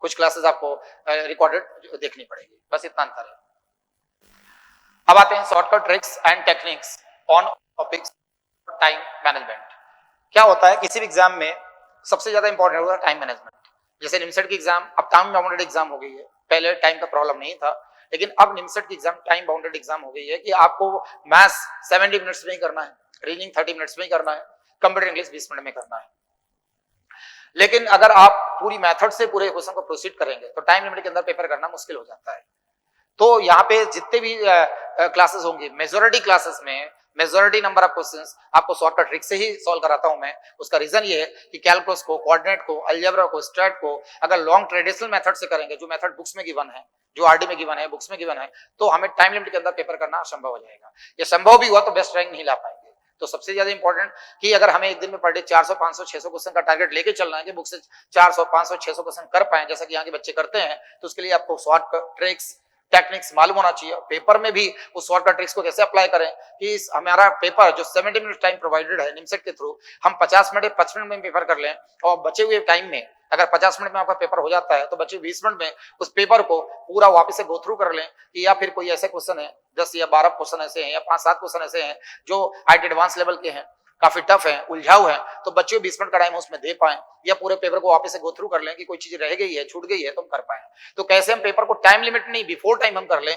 कुछ क्लासेस आपको रिकॉर्डेड देखनी पड़ेगी, बस इतना अंतर है। अब आते हैं shortcut tricks and techniques on topics time management. क्या होता है किसी भी एग्जाम में सबसे ज्यादा इंपॉर्टेंट होता है टाइम मैनेजमेंट। जैसे निमसेट की एग्जाम अब टाइम बाउंडेड एग्जाम हो गई है, पहले टाइम का प्रॉब्लम नहीं था, लेकिन अब निमसेट की एग्जाम टाइम बाउंडेड एग्जाम हो गई है कि आपको मैथ्स 70 मिनट्स में ही करना है, रीजनिंग 30 मिनट्स में ही करना है, कंप्यूटर इंग्लिश 20 मिनट में करना है। लेकिन अगर आप पूरी मेथड से पूरे क्वेश्चन को प्रोसीड करेंगे तो टाइम लिमिट के अंदर पेपर करना मुश्किल हो जाता है। तो यहाँ पे जितने भी क्लासेस होंगी, मेजॉरिटी क्लासेस में मेजॉरिटी नंबर ऑफ क्वेश्चंस आपको शॉर्टकट ट्रिक से ही सॉल्व कराता हूं मैं। उसका रीजन ये है कि कैलकुलस को, कोऑर्डिनेट को, अलजेब्रा को, स्ट्रैट को अगर लॉन्ग ट्रेडिशनल मेथड से करेंगे, जो मेथड बुक्स में गिवन है, जो आरडी में गिवन है, बुक्स में गिवन है, तो हमें टाइम लिमिट के अंदर पेपर करना असंभव हो जाएगा। ये संभव भी हुआ तो बेस्ट रैंक नहीं ला पाएंगे। तो सबसे ज्यादा इंपॉर्टेंट कि अगर हमें एक दिन में पर डे 400, 500, 600 क्वेश्चन का टारगेट लेके चलना है कि बुक से 400, 500, 600 क्वेश्चन कर पाए, जैसा कि यहाँ के बच्चे करते हैं, तो उसके लिए आपको शॉर्टकट ट्रिक्स, टेक्निक्स मालूम होना चाहिए। पेपर में भी उस शॉर्टकट ट्रिक्स को कैसे अप्लाई करें कि हमारा पेपर जो 70 मिनट टाइम प्रोवाइडेड है निमसेट के थ्रू, हम 50 मिनट 55 मिनट में पेपर कर लें, और बचे हुए टाइम में अगर 50 मिनट में आपका पेपर हो जाता है तो बचे 20 मिनट में उस पेपर को पूरा वापस से गो थ्रू कर लें। कि या फिर कोई ऐसे क्वेश्चन है 10 या 12 क्वेश्चन ऐसे हैं या 5-7 क्वेश्चन ऐसे हैं जो आईटी एडवांस लेवल के हैं, काफी टफ है, उलझाऊ है, तो बच्चों 20 मिनट का टाइम उसमें दे पाए या पूरे पेपर को वापस से गो थ्रू कर लें कि कोई चीज रह गई है, छूट गई है तो हम कर पाए। तो कैसे हम पेपर को टाइम लिमिट नहीं, बिफोर टाइम हम कर लें,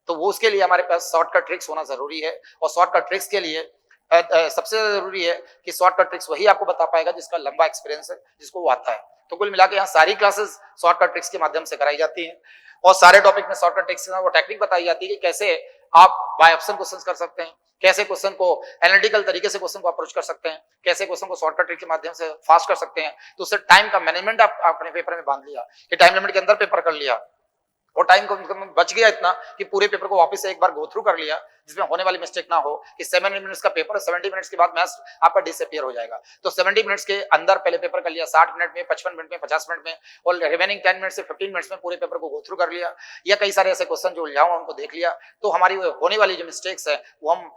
तो वो उसके लिए हमारे पास शॉर्टकट ट्रिक्स होना जरूरी है। और शॉर्टकट ट्रिक्स के लिए सबसे जरूरी है कि शॉर्टकट ट्रिक्स वही आपको बता पाएगा जिसका लंबा एक्सपीरियंस है, जिसको वो आता है। तो कुल मिला के यहाँ सारी क्लासेस शॉर्टकट ट्रिक्स के माध्यम से कराई जाती हैं और सारे टॉपिक में शॉर्टकट ट्रिक्स वो टेक्निक बताई जाती है कि कैसे आप बाय ऑप्शन क्वेश्चन कर सकते हैं, कैसे क्वेश्चन को एनालिटिकल तरीके से क्वेश्चन को अप्रोच कर सकते हैं, कैसे क्वेश्चन को शॉर्टकट ट्रिक के माध्यम से फास्ट कर सकते हैं। तो उससे टाइम का मैनेजमेंट आप अपने पेपर में बांध लिया कि टाइम लिमिट के अंदर पेपर कर लिया और टाइम कम से कम बच गया इतना कि पूरे पेपर को वापस से एक बार गो थ्रू कर लिया जिसमें होने वाली मिस्टेक ना हो कि 70 मिनट्स का पेपर 70 मिनट्स के बाद मैथ्स आपका डिसअपियर हो जाएगा। तो 70 मिनट्स के अंदर पहले पेपर कर लिया, 60 मिनट में, 55 मिनट में, 50 मिनट में और रिमेनिंग 10 मिनट से 15 मिनट्स में पूरे पेपर को गो थ्रू कर लिया या कई सारे ऐसे क्वेश्चन जो उलझाओ उनको देख लिया। तो हमारी होने वाली जो मिस्टेक्स है वो हम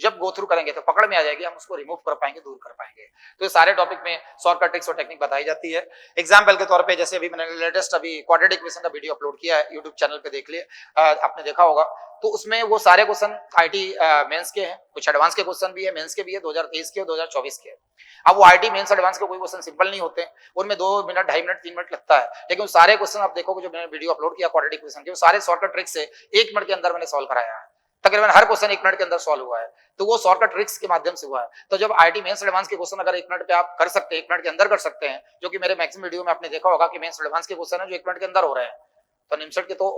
जब गो थ्रू करेंगे तो पकड़ में आ जाएगी, हम उसको रिमूव कर पाएंगे, दूर कर पाएंगे। तो ये सारे टॉपिक में शॉर्टकट ट्रिक्स और टेक्निक बताई जाती है। एग्जाम्पल के तौर पे जैसे अभी मैंने लेटेस्ट अभी क्वाड्रेटिक इक्वेशन का वीडियो अपलोड किया है यूट्यूब चैनल पे, देख लिए, आपने देखा होगा। तो उसमें वो सारे क्वेश्चन आईटी मेंस के हैं, कुछ एडवांस के क्वेश्चन भी है, मेंस के भी है, 2023 के और 2024 के। अब वो आईटी मेंस एडवांस के कोई क्वेश्चन सिंपल नहीं होते, उनमें 2 मिनट, 2.5 मिनट, 3 मिनट लगता है, लेकिन सारे क्वेश्चन आप देखोगे जो मैंने वीडियो अपलोड किया क्वाड्रेटिक इक्वेशन के, वो सारे शॉर्टकट ट्रिक से 1 मिनट के अंदर मैंने सॉल्व कराया है। तकरीबन हर क्वेश्चन 1 मिनट के अंदर सॉल्व हुआ है, तो वो शॉर्टकट ट्रिक्स के माध्यम से हुआ है। तो जब आईटी मेंस एडवांस के क्वेश्चन अगर 1 मिनट पे आप कर सकते हैं, 1 मिनट के अंदर कर सकते हैं, जो कि मेरे मैक्सिमम वीडियो में आपने देखा होगा कि मेंस एडवांस के क्वेश्चन है जो 1 मिनट के अंदर हो रहे हैं, तो निमसट के तो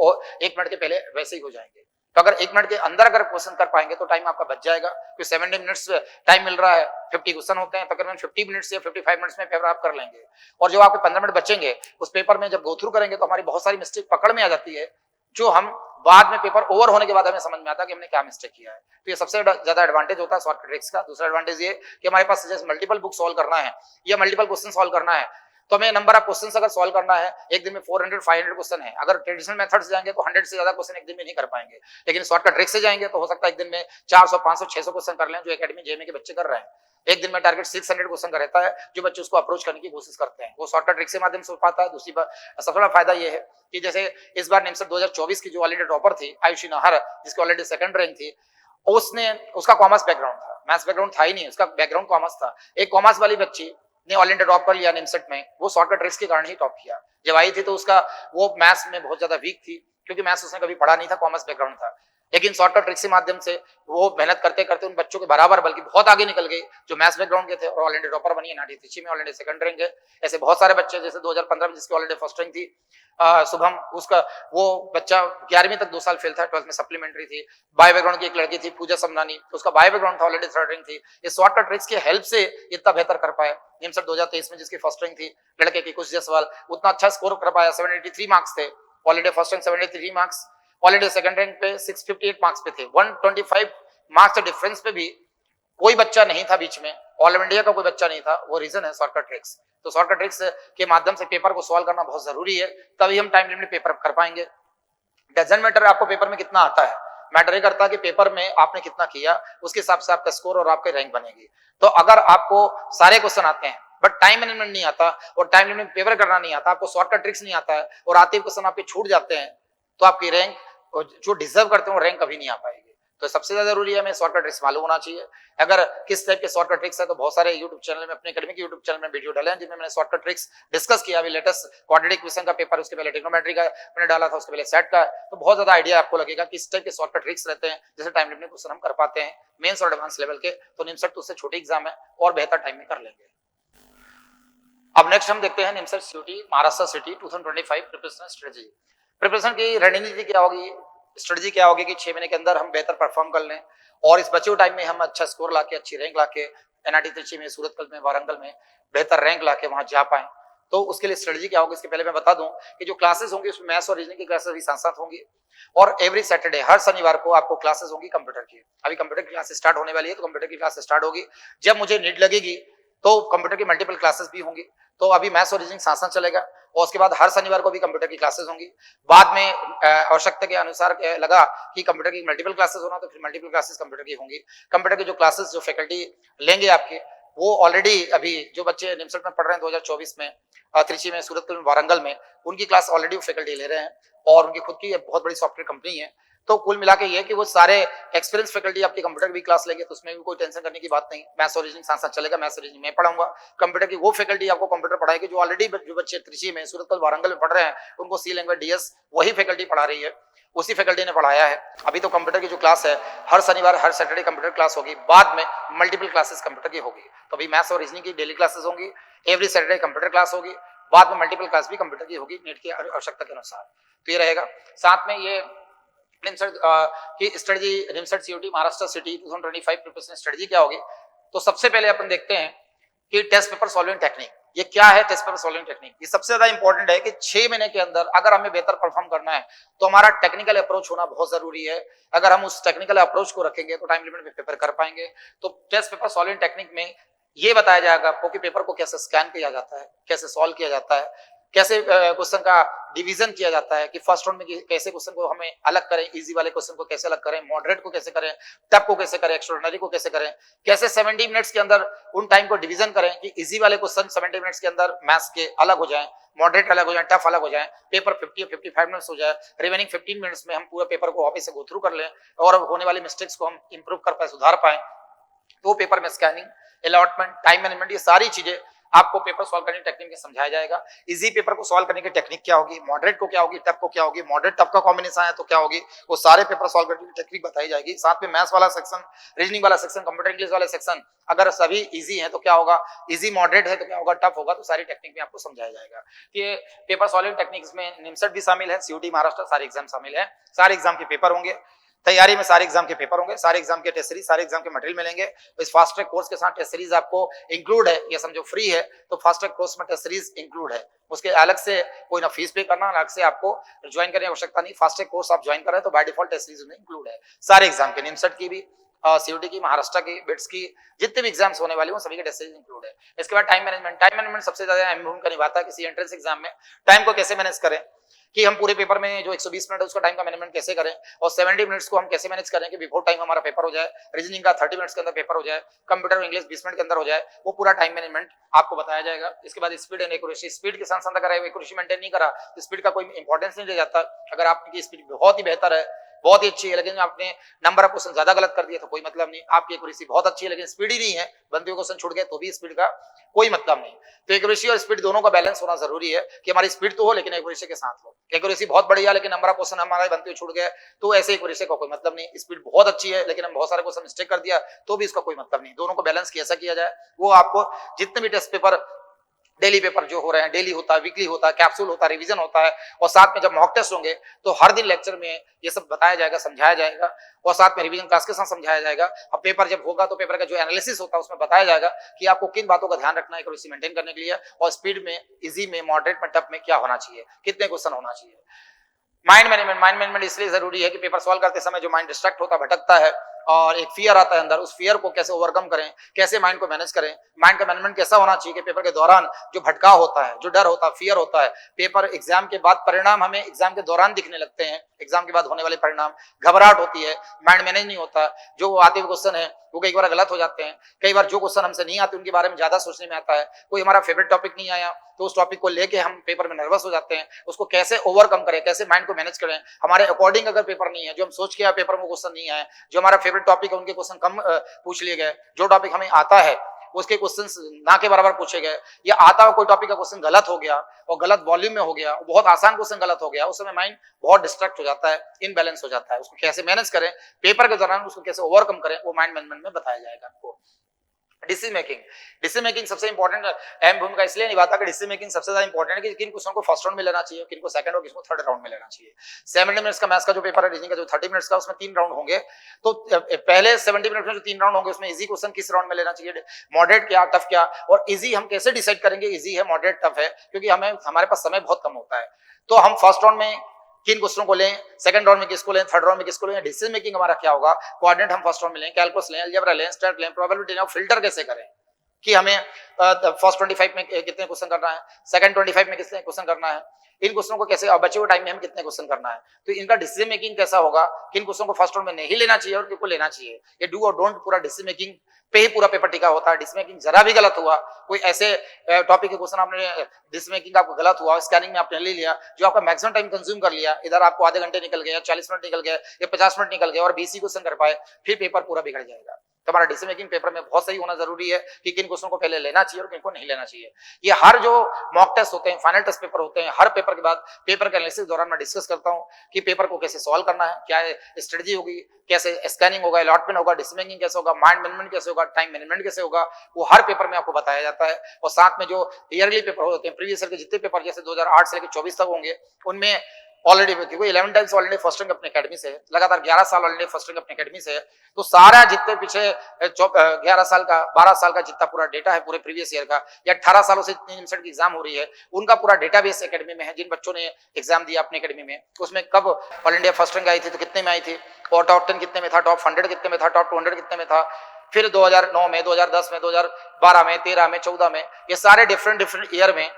1 मिनट के पहले वैसे ही हो जाएंगे। तो अगर 1 मिनट के अंदर अगर क्वेश्चन कर पाएंगे तो टाइम आपका बच जाएगा, क्योंकि 70 मिनट्स टाइम मिल रहा है, 50 क्वेश्चन होते हैं, तकरीबन 50 मिनट्स या 55 मिनट्स में पेपर आप कर लेंगे। और जो आपके 15 मिनट बचेंगे उस पेपर में जब गो थ्रू करेंगे तो हमारी बहुत सारी मिस्टेक पकड़ में आ जाती है, जो हम बाद में पेपर ओवर होने के बाद हमें समझ में आता है कि हमने क्या मिस्टेक किया है। तो ये सबसे ज्यादा एडवांटेज होता है शॉर्टकट ट्रिक्स का। दूसरा एडवांटेज ये कि हमारे पास जैसे मल्टीपल बुक सॉल्व करना है या मल्टीपल क्वेश्चन सॉल्व करना है, तो हमें नंबर ऑफ क्वेश्चंस अगर सॉल्व करना है, एक दिन में 400 500 क्वेश्चन है, अगर ट्रेडिशनल मेथड से जाएंगे तो 100 से ज्यादा क्वेश्चन एक दिन में नहीं कर पाएंगे, लेकिन शॉर्टकट ट्रिक से जाएंगे तो हो सकता है एक दिन में 400 500 600 क्वेश्चन कर लें, जो एकेडमी जेईई के बच्चे कर रहे हैं। एक दिन में टारगेट 600 क्वेश्चन का रहता है, जो बच्चे उसको अप्रोच करने की कोशिश करते हैं, वो शॉर्टकट ट्रिक से माध्यम से हो पाता है। दूसरी बात, सबसे बड़ा फायदा ये है कि जैसे इस बार निमसट 2024 की जो ऑलरेडी टॉपर थी आयुषी नाहर, जिसकी ऑलरेडी सेकंड रैंक थी, उसका कॉमर्स बैकग्राउंड था, मैथ्स बैकग्राउंड था ही नहीं, उसका बैकग्राउंड कॉमर्स था। एक कॉमर्स वाली बच्ची ने ऑल इंडिया टॉप कर लिया निमसट में, वो शॉर्टकट ट्रिक्स के कारण ही टॉप किया। जब आई थी तो उसका वो मैथ्स में बहुत ज्यादा वीक थी, क्योंकि मैथ्स उसने कभी पढ़ा नहीं था, कॉमर्स बैकग्राउंड था, लेकिन शॉर्टकट ट्रिक्स के माध्यम से वो मेहनत करते करते उन बच्चों के बराबर बल्कि बहुत आगे निकल गई जो मैथ्स बैकग्राउंड के थे और ऑल इंडिया टॉपर बनी है। नाटी तिची में ऑल इंडिया सेकंड रैंक है। ऐसे बहुत सारे बच्चे, जैसे 2015 में जिसकी ऑल इंडिया फर्स्ट रैंक थी शुभम, उसका वो बच्चा 11वीं तक 2 साल फेल था, 12th में सप्लीमेंट्री थी। बायो बैकग्राउंड की एक लड़की थी पूजा समनानी, उसका बायो बैकग्राउंड था, ऑलरेडी थर्ड रैंक थी। इस शॉर्टकट ट्रिक्स की हेल्प से इतना बेहतर कर पाए। निमसट 2023 में जिसकी फर्स्ट रैंक थी लड़के की कुछ जायसवाल, उतना अच्छा स्कोर कर पाया, 783 मार्क्स थे, all India first rank 73 marks, all India second rank पे 658 मार्क्स पे थे। 125 मार्क्स के डिफरेंस पे भी कोई बच्चा नहीं था बीच में, ऑल इंडिया का कोई बच्चा नहीं था। वो रीजन है शॉर्टकट ट्रिक्स। तो शॉर्टकट ट्रिक्स के माध्यम से पेपर को सॉल्व करना बहुत जरूरी है, तभी हम टाइम लिमिट पेपर कर पाएंगे। डजंट मैटर आपको पेपर में कितना आता है, मैटर ये करता है कि पेपर में आपने कितना किया, उसके हिसाब से आपका स्कोर और आपकी रैंक बनेगी। तो अगर आपको सारे क्वेश्चन आते हैं बट टाइम मैनेजमेंट नहीं आता और टाइम लिमिट पेपर करना नहीं आता, आपको शॉर्टकट ट्रिक्स नहीं आता है और आते हुए क्वेश्चन आपके छूट जाते हैं, तो आपकी रैंक जो डिजर्व करते हैं वो रैंक कभी नहीं आ पाएगी। तो सबसे ज्यादा जरूरी है हमें शॉर्टकट ट्रिक्स मालूम होना चाहिए। अगर किस टाइप के शॉर्टकट ट्रिक्स है तो बहुत सारे यूट्यूब चैनल में, अपने एकेडमिक यूट्यूब चैनल में वीडियो डाले हैं जिनमें मैंने शॉर्टकट ट्रिक्स डिस्कस किया। अभी लेटेस्ट क्वाड्रेटिक इक्वेशन का पेपर, उसके पहले ट्रिग्नोमेट्री का मैंने डाला था, उसके पहले सेट का, तो बहुत ज्यादा आइडिया आपको लगेगा किस टाइप के शॉर्टकट ट्रिक्स रहते हैं जैसे टाइम लिमिट क्वेश्चन हम कर पाते हैं मेंस और एडवांस लेवल के। तो निमसट तो उससे छोटे एग्जाम है और बेहतर टाइम में कर लेंगे। अब नेक्स्ट हम देखते हैं NIMCET CUT Maharashtra CET 2025 preparation strategy. Preparation की रणनीति क्या होगी, स्ट्रेटजी क्या होगी कि 6 महीने के अंदर हम बेहतर परफॉर्म कर लें और इस बचे हुए टाइम में हम अच्छा स्कोर लाके, अच्छी रैंक लाके, एनआईटी त्रिची में, सूरतकल में, वारंगल में बेहतर रैंक लाके वहां जा पाए। तो उसके लिए स्ट्रेटजी क्या होगी, इसके पहले मैं बता दूं कि जो क्लासेस होंगी उसमें मैथ्स और रीजनिंग की क्लासेस भी साथ साथ होंगी और एवरी सैटरडे, हर शनिवार को आपको क्लासेस होंगी कंप्यूटर की। अभी कंप्यूटर की क्लास स्टार्ट होने वाली है, तो कंप्यूटर की क्लास स्टार्ट होगी। जब मुझे नीड लगेगी तो कंप्यूटर की मल्टीपल क्लासेस भी होंगी। तो अभी मैथ्स और रीजनिंग साथ साथ चलेगा और उसके बाद हर शनिवार को भी कंप्यूटर की क्लासेस होंगी। बाद में आवश्यकता के अनुसार लगा कि कंप्यूटर की मल्टीपल क्लासेस होना, तो फिर मल्टीपल क्लासेस कंप्यूटर की होंगी। कंप्यूटर की जो क्लासेस जो फैकल्टी लेंगे आपके, वो ऑलरेडी अभी जो बच्चे निमसट में पढ़ रहे हैं 2024 में त्रिची में, सूरतकल में, वारंगल में, उनकी क्लास ऑलरेडी फैकल्टी ले रहे हैं और उनकी खुद की बहुत बड़ी सॉफ्टवेयर कंपनी है। तो कुल मिला के ये कि वो सारे एक्सपीरियंस फैकल्टी आपकी कंप्यूटर की क्लास लेंगे, तो उसमें भी कोई टेंशन करने की बात नहीं। मैथ्स और रीजनिंग साथ साथ चलेगा, मैथ्स और रीजनिंग मैं पढ़ाऊंगा। कंप्यूटर की वो फैकल्टी आपको कंप्यूटर पढ़ाएगी जो ऑलरेडी जो बच्चे त्रिची में, सूरत वारंगल में पढ़ रहे हैं, उनको सी लैंग्वेज डीएस वही फैकल्टी पढ़ा रही है, उसी फैकल्टी ने पढ़ाया है। अभी तो कंप्यूटर की जो क्लास है हर शनिवार हर सैटरडे कंप्यूटर क्लास होगी, बाद में मल्टीपल क्लासेस कंप्यूटर की होगी। तो अभी मैथ्स और रीजनिंग की डेली क्लासेस होंगी, एवरी सैटरडे कंप्यूटर क्लास होगी, बाद में मल्टीपल क्लास भी कंप्यूटर की होगी नीट की आवश्यकता के अनुसार। तो ये रहेगा। साथ में ये निमसट की strategy, NIMCET CUT Maharashtra CET 2025 preparation strategy क्या होगी। तो सबसे पहले अपन देखते हैं कि टेस्ट पेपर सॉल्विंग टेक्निक। ये क्या है टेस्ट पेपर सॉल्विंग टेक्निक? ये सबसे ज्यादा इंपॉर्टेंट है कि 6 महीने के अंदर अगर हमें बेहतर परफॉर्म करना है तो हमारा टेक्निकल अप्रोच होना बहुत जरूरी है। अगर हम उस टेक्निकल अप्रोच को रखेंगे तो टाइम लिमिट में पेपर कर पाएंगे। तो टेस्ट पेपर सॉल्विंग टेक्निक में ये बताया जाएगा आपको कि पेपर को कैसे स्कैन किया जाता है, कैसे सॉल्व किया जाता है, कैसे क्वेश्चन का डिवीजन किया जाता है कि फर्स्ट राउंड में कैसे क्वेश्चन को हमें अलग करें, इजी वाले क्वेश्चन को कैसे अलग करें, मॉडरेट को कैसे करें, टफ को कैसे करें, एक्स्ट्राऑर्डिनरी को कैसे करें, कैसे 70 मिनट्स के अंदर उन टाइम को डिवीजन करें कि इजी वाले क्वेश्चन 70 मिनट्स के अंदर मैथ्स के अलग हो जाएं, मॉडरेट अलग हो जाए, टफ अलग हो जाए, पेपर 50 या 55 मिनट्स हो जाए, रिमेनिंग 15 मिनट्स में हम पूरा पेपर को वापस से गो थ्रू कर लें और होने वाली मिस्टेक्स को हम इंप्रूव कर पाए, सुधार पाए। तो पेपर में स्कैनिंग, अलॉटमेंट, टाइम मैनेजमेंट, ये सारी चीजें आपको पेपर सॉल्व करने की टेक्निक में समझाया जाएगा। इजी पेपर को सॉल्व करने की टेक्निक क्या होगी, मॉडरेट को क्या होगी, टफ को क्या होगी, मॉडरेट टफ का कॉम्बिनेशन है तो क्या होगी, वो सारे पेपर सॉल्व करने की टेक्निक बताई जाएगी। साथ में मैथ्स वाला सेक्शन, रीजनिंग वाला सेक्शन, कंप्यूटर इंग्लिश वाले सेक्शन अगर सभी इजी है तो क्या होगा, इजी मॉडरेट है तो क्या होगा, टफ होगा, तो सारी टेक्निक में आपको समझाया जाएगा। ये पेपर सॉल्विंग टेक्निक्स में निमसट भी शामिल है, सीयूटी महाराष्ट्र सारे एग्जाम शामिल है, सारे एग्जाम के पेपर होंगे, तैयारी में सारे एग्जाम के पेपर होंगे, सारे एग्जाम के टेस्ट सीरीज, सारे एग्जाम के मटेरियल मिलेंगे। तो इस फास्ट ट्रैक कोर्स के साथ टेस्ट सीरीज आपको इंक्लूड है, ये समझो फ्री है, तो फास्ट ट्रैक कोर्स में टेस्ट सीरीज इंक्लूड है, उसके अलग से कोई ना फीस पे करना, अलग से आपको ज्वाइन करने की आवश्यकता नहीं। फास्ट ट्रैक कोर्स आप ज्वाइन कर रहे हैं तो बाय डिफॉल्ट टेस्ट सीरीज में इंक्लूड है सारे एग्जाम के, निमसट की भी, सीयूटी की, महाराष्ट्र की, बिट्स की, जितने भी एग्जाम्स होने वाले हैं सभी के टेस्ट सीरीज इंक्लूड है। इसके बाद टाइम मैनेजमेंट, टाइम मैनेजमेंट सबसे ज्यादा अहम भूमिका निभाता है किसी एंट्रेंस एग्जाम में। टाइम को कैसे मैनेज करें कि हम पूरे पेपर में जो 120 मिनट है उसका टाइम का मैनेजमेंट कैसे करें, और 70 मिनट्स को हम कैसे मैनेज करें कि बिफोर टाइम हमारा पेपर हो जाए, रीजनिंग का 30 मिनट्स के अंदर पेपर हो जाए, कंप्यूटर और इंग्लिश 20 मिनट के अंदर हो जाए, वो पूरा टाइम मैनेजमेंट आपको बताया जाएगा। इसके बाद स्पीड एंड एक्यूरेसी, स्पीड के साथ साथ अगर एक्यूरेसी मेंटेन नहीं करा तो स्पीड का कोई इंपॉर्टेंस नहीं रह जाता। अगर आपकी स्पीड बहुत ही बेहतर है, बहुत ही अच्छी है, लेकिन आपने नंबर ऑफ क्वेश्चन ज्यादा गलत कर दिया तो कोई मतलब नहीं। आपकी एक्यूरेसी बहुत अच्छी है लेकिन स्पीड ही नहीं है, बनते हुए क्वेश्चन छूट गए तो भी स्पीड का कोई मतलब नहीं। तो एक्यूरेसी और स्पीड दोनों का बैलेंस होना जरूरी है कि हमारी स्पीड तो हो लेकिन एक्यूरेसी के साथ हो। एक्यूरेसी बहुत बढ़िया लेकिन नंबर ऑफ क्वेश्चन हमारे बनते हुए छूट गए तो ऐसे एक्यूरेसी का कोई मतलब नहीं। स्पीड बहुत अच्छी है लेकिन हम बहुत सारे क्वेश्चन मिस्टेक कर दिया तो भी इसका कोई मतलब नहीं। दोनों को बैलेंस कैसा किया जाए वो आपको जितने भी टेस्ट पेपर, डेली पेपर जो हो रहे हैं, डेली होता है, वीकली होता है, कैप्सूल होता है, रिवीजन होता है, और साथ में जब मॉक टेस्ट होंगे तो हर दिन लेक्चर में ये सब बताया जाएगा, समझाया जाएगा, और साथ में रिवीजन क्लास के साथ समझाया जाएगा। अब पेपर जब होगा तो पेपर का जो एनालिसिस होता है उसमें बताया जाएगा कि आपको किन बातों का ध्यान रखना है एक्यूरेसी मेंटेन करने के लिए, और स्पीड में, इजी में, मॉडरेट में, टफ में क्या होना चाहिए, कितने क्वेश्चन होना चाहिए। माइंड मैनेजमेंट, माइंड मैनेजमेंट इसलिए जरूरी है कि पेपर सॉल्व करते समय जो माइंड डिस्ट्रैक्ट होता है, भटकता है, और एक फियर आता है अंदर, उस फियर को कैसे ओवरकम करें, कैसे माइंड को मैनेज करें। माइंड का मैनेजमेंट कैसा होना चाहिए कि पेपर के दौरान जो भटकाव होता है, जो डर होता है, फियर होता है, पेपर एग्जाम के बाद परिणाम हमें एग्जाम के दौरान दिखने लगते हैं, एग्जाम के बाद होने वाले परिणाम, घबराहट होती है, माइंड मैनेज नहीं होता, जो आते हुए क्वेश्चन है वो कई बार गलत हो जाते हैं, कई बार जो क्वेश्चन हमसे नहीं आते उनके बारे में ज्यादा सोचने में आता है, कोई हमारा फेवरेट टॉपिक नहीं आया तो उस टॉपिक को लेके हम पेपर में नर्वस हो जाते हैं, उसको कैसे ओवरकम करें, कैसे माइंड को मैनेज करें। हमारे अकॉर्डिंग अगर पेपर नहीं है, जो हम सोच के आए पेपर में क्वेश्चन नहीं आए, जो हमारा फेवरेट टॉपिक है उनके क्वेश्चन कम पूछ लिए गए, जो टॉपिक हमें आता है उसके क्वेश्चंस ना के बराबर पूछे गए, या आता हुआ कोई टॉपिक का क्वेश्चन गलत हो गया और गलत वॉल्यूम में हो गया, बहुत आसान क्वेश्चन गलत हो गया, उस समय माइंड बहुत डिस्ट्रैक्ट हो जाता है, इनबैलेंस हो जाता है। उसको कैसे मैनेज करें पेपर के दौरान, उसको कैसे ओवरकम करें, वो माइंड मैनेजमेंट में बताया जाएगा आपको। डिसीजन मेकिंग, डिसीजन मेकिंग सबसे इंपॉर्टेंट अहम भूमिका इसलिए निभाता है कि डिसीजन मेकिंग सबसे ज्यादा इंपॉर्टेंट है कि किन क्वेश्चन को फर्स्ट राउंड में लेना चाहिए, किन को सेकंड और किसको थर्ड राउंड में लेना चाहिए। 70 मिनट्स का मैथ्स का जो पेपर है, रीजनिंग का जो 30 मिनट्स का, उसमें 3 राउंड होंगे, तो पहले 70 मिनट में जो 3 राउंड होंगे उसमें इजी क्वेश्चन किस राउंड में लेना चाहिए, मॉडरेट क्या, टफ क्या, और इजी हम कैसे डिसाइड करेंगे इजी है, मॉडरेट, टफ है, क्योंकि हमारे पास समय बहुत कम होता है। तो हम फर्स्ट राउंड में किन क्वेश्चनों को लें, सेकंड राउंड में किसको लें, थर्ड राउंड में किसको लें, डिसीजन मेकिंग हमारा क्या होगा, कोऑर्डिनेट हम फर्स्ट राउंड में लें, कैलकुलस लें, अलजेब्रा लें, स्टैट लें, प्रोबेबिलिटी लें, फिल्टर कैसे करें, कि हमें फर्स्ट 25 में कितने क्वेश्चन करना है, सेकंड 25 में कितने क्वेश्चन करना है, इन क्वेश्चनों को कैसे, बचे हुए टाइम में हमें कितने क्वेश्चन करना है, तो इनका डिसीजन मेकिंग कैसा होगा, किन क्वेश्चन को फर्स्ट राउंड में नहीं लेना चाहिए और किनको लेना चाहिए, ये डू और डोंट पूरा डिसीजन मेकिंग पे ही पूरा पेपर टिका होता है। डिसीजन मेकिंग जरा भी गलत हुआ, कोई ऐसे टॉपिक के क्वेश्चन आपने डिसीजन मेकिंग आपको गलत हुआ, स्कैनिंग में आपने ले लिया जो आपका मैक्सिमम टाइम कंज्यूम कर लिया, इधर आपको आधे घंटे निकल गया, 40 मिनट निकल गया या 50 मिनट निकल गया और 20 ही क्वेश्चन कर पाए, फिर पेपर पूरा बिगड़ जाएगा। तो हमारा डिसीजन मेकिंग पेपर में बहुत सही होना जरूरी है कि किन क्वेश्चन को पहले लेना चाहिए और किनको नहीं लेना चाहिए। ये हर जो मॉक टेस्ट होते हैं, फाइनल टेस्ट पेपर होते हैं, हर पेपर के बाद पेपर के एनालिसिस दौरान मैं डिस्कस करता हूं कि पेपर को कैसे सॉल्व करना है, क्या स्ट्रेटजी होगी, कैसे स्कैनिंग होगा, अलॉटमेंट होगा, डिसीजन मेकिंग कैसे होगा, माइंड मैनेजमेंट कैसे होगा, टाइम मैनेजमेंट कैसे होगा, वो हर पेपर में आपको बताया जाता है। और साथ में जो ईयरली पेपर होते हैं, प्रीवियस ईयर के जितने पेपर जैसे 2008 से लेकर 24 तक होंगे, उनमें already 11 times already first rank अपने एकेडमी से है, लगातार 11 साल ऑलरेडी फर्स्ट रैंक अपने एकेडमी से है, तो सारा जितने पीछे 11 साल का 12 साल का जितना पूरा डेटा है पूरे प्रीवियस ईयर का, या 18 सालों से जितनी निमसट की एग्जाम हो रही है, उनका पूरा डेटाबेस एकेडमी में है। जिन बच्चों ने एग्जाम दिया अपने एकेडमी में, उसमें कब ऑल इंडिया फर्स्ट रैंक आई थी, तो कितने में आई थी, और टॉप 10 कितने में था, टॉप 100 कितने में था, टॉप 200 कितने में था, फिर 2009 में, 2010 में, 2012 में, 13 में, 14 में, ये सारे डिफरेंट ईयर में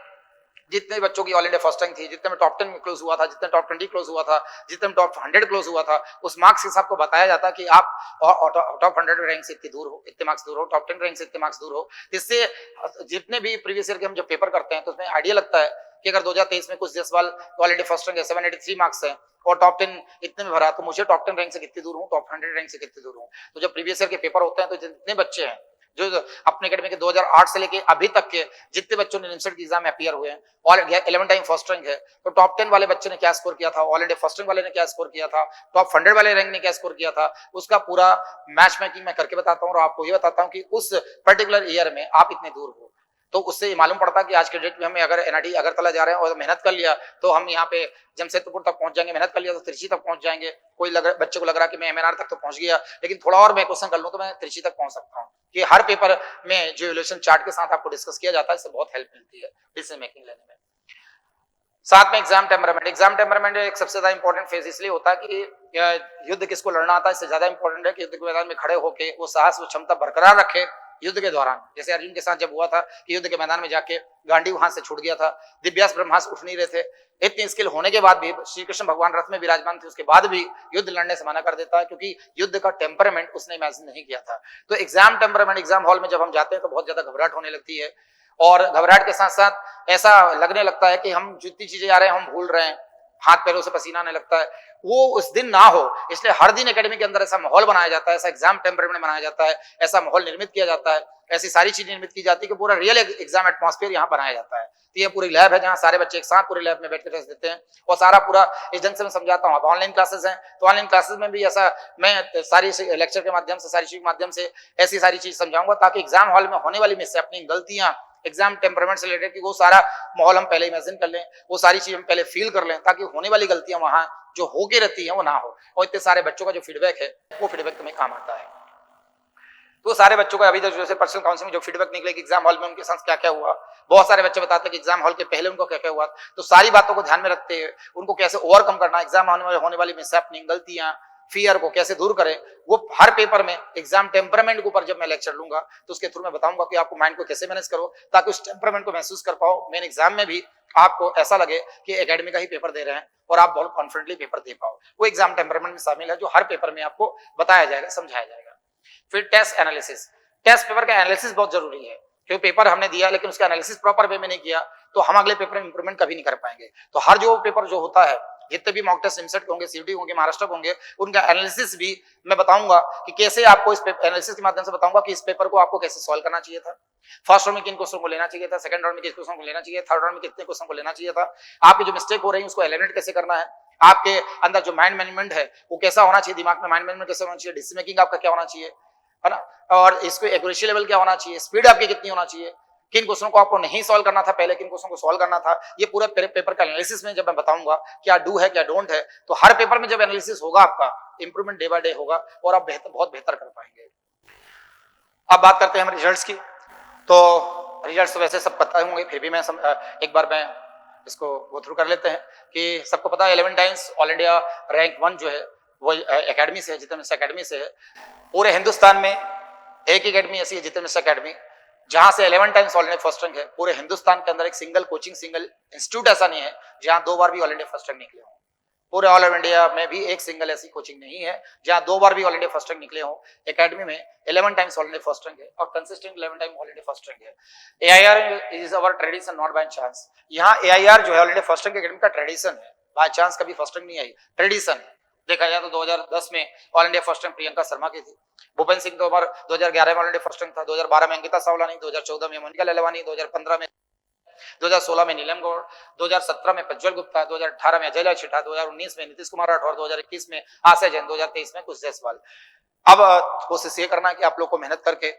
जितने बच्चों की ऑल इंडिया फर्स्ट रैंक थी, जितने में टॉप 10 में क्लोज हुआ था, जितने टॉप 20 क्लोज हुआ था, जितने में टॉप 100 क्लोज हुआ था, उस मार्क्स के हिसाब को बताया जाता कि आप टॉप 100 रैंक से इतनी दूर हो, इतने मार्क्स दूर हो, टॉप 10 रैंक से इतने मार्क्स दूर हो। इससे जितने भी प्रीवियस ईयर के हम जब पेपर करते हैं तो उसमें आइडिया लगता है कि अगर 2023 में कुछ 10 सवाल ऑल इंडिया फर्स्ट रैंक है, 783 मार्क्स है और टॉप 10 इतने में भरा, तो मुझे टॉप 10 रैंक से कितनी दूर हूँ, टॉप 100 रैंक से कितनी दूर हूँ। तो जब प्रीवियस ईयर के पेपर होते हैं तो जितने बच्चे हैं जो अपने एकेडमी के 2008 से लेके अभी तक के जितने बच्चों ने निमसट की एग्जाम में अपीयर हुए हैं और 11 टाइम फर्स्ट रैंक है, तो टॉप 10 वाले बच्चे ने क्या स्कोर किया था, ऑल इंडिया फर्स्ट रैंक वाले ने क्या स्कोर किया था, टॉप 100 वाले रैंक ने क्या स्कोर किया था, उसका पूरा मैच मेकिंग मैं करके बताता हूँ और आपको ये बताता हूँ कि उस पर्टिकुलर ईयर में आप इतने दूर हो। तो उससे ये मालूम पड़ता है कि आज के डेट में हमें अगर एनआईटी अगरतला जा रहे हैं और मेहनत कर लिया तो हम यहाँ पे जमशेदपुर तक पहुंच जाएंगे, मेहनत कर लिया तो त्रिची तक पहुंच जाएंगे। कोई बच्चे को लग रहा है कि मैं एमएनआर तक तो पहुंच गया, लेकिन थोड़ा और मैं क्वेश्चन कर लूं तो मैं त्रिची तक पहुंच सकता हूँ। कि हर पेपर में जो इवैल्यूएशन चार्ट के साथ आपको डिस्कस किया जाता है, इससे बहुत हेल्प मिलती है डिसीजन मेकिंग लेने में। साथ में एग्जाम टेम्परामेंट, एग्जाम टेम्परामेंट एक सबसे ज्यादा इंपॉर्टेंट फेज इसलिए होता है कि युद्ध किसको लड़ना आता है, इससे ज्यादा इंपॉर्टेंट है कि युद्ध के मैदान में खड़े होकर वो साहस वो क्षमता बरकरार रखे युद्ध के दौरान। जैसे अर्जुन के साथ जब हुआ था कि युद्ध के मैदान में जाके गांडीव हाथ से छूट गया था, दिव्यास्त्र ब्रह्मास्त्र उठ नहीं रहे थे, इतनी स्किल होने के बाद भी श्री कृष्ण भगवान रथ में विराजमान थे, उसके बाद भी युद्ध लड़ने से मना कर देता है क्योंकि युद्ध का टेम्परामेंट उसने इमेजिन नहीं किया था। तो एग्जाम टेम्परामेंट, एग्जाम हॉल में जब हम जाते हैं तो बहुत ज्यादा घबराहट होने लगती है और घबराहट के साथ साथ ऐसा लगने लगता है कि हम जितनी चीजें आ रहे हैं हम भूल रहे हैं, हाथ पैरों से पसीना आने लगता है। वो उस दिन ना हो, इसलिए हर दिन एकेडमी के अंदर ऐसा माहौल बनाया जाता है, ऐसा एग्जाम टेम्परामेंट बनाया जाता है, ऐसा माहौल निर्मित किया जाता है, ऐसी सारी चीजें निर्मित की जाती है कि पूरा रियल एग्जाम एटमॉस्फेयर यहाँ बनाया जाता है। तो ये पूरी लैब है जहाँ सारे बच्चे एक साथ पूरे लैब में बैठ कर टेस्ट देते हैं और सारा पूरा इस ढंग से मैं समझाता हूँ। अब ऑनलाइन क्लासेस हैं तो ऑनलाइन क्लासेस में भी ऐसा मैं सारी लेक्चर के माध्यम से, सारी चीज के माध्यम से ऐसी सारी चीज समझाऊंगा ताकि एग्जाम हॉल में होने वाली मिस अपनी गलतियां, एग्जाम टेम्परामेंट से रिलेटेड, कि वो सारा माहौल हम पहले इमेजिन कर लें, वो सारी चीज हम पहले फील कर लें ताकि होने वाली गलतियां वहां जो होके रहती हैं वो ना हो। और इतने सारे बच्चों का जो फीडबैक है वो फीडबैक तुम्हें काम आता है। तो सारे बच्चों का अभी तक जैसे पर्सनल काउंसलिंग जो फीडबैक निकले कि एग्जाम हॉल में उनके साथ क्या क्या हुआ, बहुत सारे बच्चे बताते हैं कि एग्जाम हॉल के पहले उनको क्या क्या हुआ। तो सारी बातों को ध्यान में रखते हैं उनको कैसे ओवरकम करना, एग्जाम होने वाली मिसहैपनिंग, गलतियां, फियर को कैसे दूर करें, वो हर पेपर में एग्जाम टेम्परामेंट के ऊपर जब मैं लेक्चर लूंगा तो उसके थ्रू मैं बताऊंगा कि आपको माइंड को कैसे मैनेज करो ताकि उस टेम्परामेंट को महसूस कर पाओ। मेन एग्जाम में भी आपको ऐसा लगे कि एकेडमी का ही पेपर दे रहे हैं और आप बहुत कॉन्फिडेंटली पेपर दे पाओ। वो एग्जाम टेम्परामेंट में शामिल है जो हर पेपर में आपको बताया जाएगा, समझाया जाएगा। फिर टेस्ट एनालिसिस, टेस्ट पेपर का एनालिसिस बहुत जरूरी है क्योंकि पेपर हमने दिया लेकिन उसका एनालिसिस प्रॉपर वे में नहीं किया तो हम अगले पेपर में इंप्रूवमेंट कभी नहीं कर पाएंगे। तो हर जो पेपर जो होता है, जितने भी मॉक टेस्ट निमसट होंगे, सीयूटी होंगे, महाराष्ट्र होंगे, उनका एनालिसिस भी मैं बताऊंगा कि कैसे आपको इस एनालिसिस के माध्यम से बताऊंगा कि इस पेपर को आपको कैसे सॉल्व करना चाहिए था, फर्स्ट राउंड में किन क्वेश्चन को लेना चाहिए था, सेकंड राउंड में किस क्वेश्चन को लेना चाहिए, थर्ड राउंड में कितने क्वेश्चन को लेना चाहिए था, आपकी जो मिस्टेक हो रही है उसको एलिमिनेट कैसे करना है, आपके अंदर जो माइंड मैनेजमेंट है वो कैसा होना चाहिए, दिमाग में माइंड मैनेजमेंट कैसे होना चाहिए, डिसीजन मेकिंग आपका क्या होना चाहिए, है ना, और इसको एक्यूरेसी लेवल क्या होना चाहिए, स्पीड आपकी कितनी होना चाहिए, किन क्वेश्चन को आपको नहीं सॉल्व करना था पहले, किन क्वेश्चन को सॉल्व करना था। ये पूरा पेपर का एनालिसिस में जब मैं बताऊंगा क्या डू है क्या डोंट है, तो हर पेपर में जब एनालिसिस होगा आपका इंप्रूवमेंट डे बाय डे होगा और आप बहुत बेहतर कर पाएंगे। अब बात करते हैं हम रिजल्ट्स की। तो रिजल्ट्स तो वैसे सब पता होंगे, फिर भी मैं एक बार मैं इसको गो थ्रू कर लेते हैं कि सबको पता है 11 टाइम्स ऑल इंडिया रैंक 1 जो है वो एकेडमी से है, जितेंद्र मिश्रा एकेडमी से है। पूरे हिंदुस्तान में एक एकेडमी ऐसी है जितेंद्र मिश्रा एकेडमी जहां से 11 times all India first rank है। पूरे हिंदुस्तान के अंदर एक सिंगल कोचिंग, सिंगल इंस्टीट्यूट ऐसा नहीं है जहां 2 बार भी ऑल इंडिया फर्स्ट रैंक निकले हों। पूरे ऑल ओवर इंडिया में भी एक सिंगल ऐसी कोचिंग नहीं है जहां 2 बार भी ऑल इंडिया फर्स्ट रैंक निकले हों। एकेडमी में 11 times all India first rank है और consistent 11 time all India first rank है। AIR is our tradition, not by chance. यहाँ एआईआर जो है all India first rank academy का ट्रेडिशन है, बाय चांस कभी फर्स्ट रैंक नहीं आई, ट्रेडिशन है। देखा जाए तो 2010 में all India first rank Priyanka Sharma की थी। भूपेंद्र सिंह तोमर 2011 में ऑल इंडिया फर्स्ट रैंक था, 2012 में अंकिता सावलानी, 2014 में मोनिका ललवानी, 2015 में 2016 में नीलम गौड़, 2017 में प्रज्वल गुप्ता, 2018 में अजय लाल छिटा, 2019 में नीतीश कुमार राठौर, 2021 में आशय जैन, 2023 में कुश जायसवाल। अब कोशिश ये करना है कि आप लोग को मेहनत करके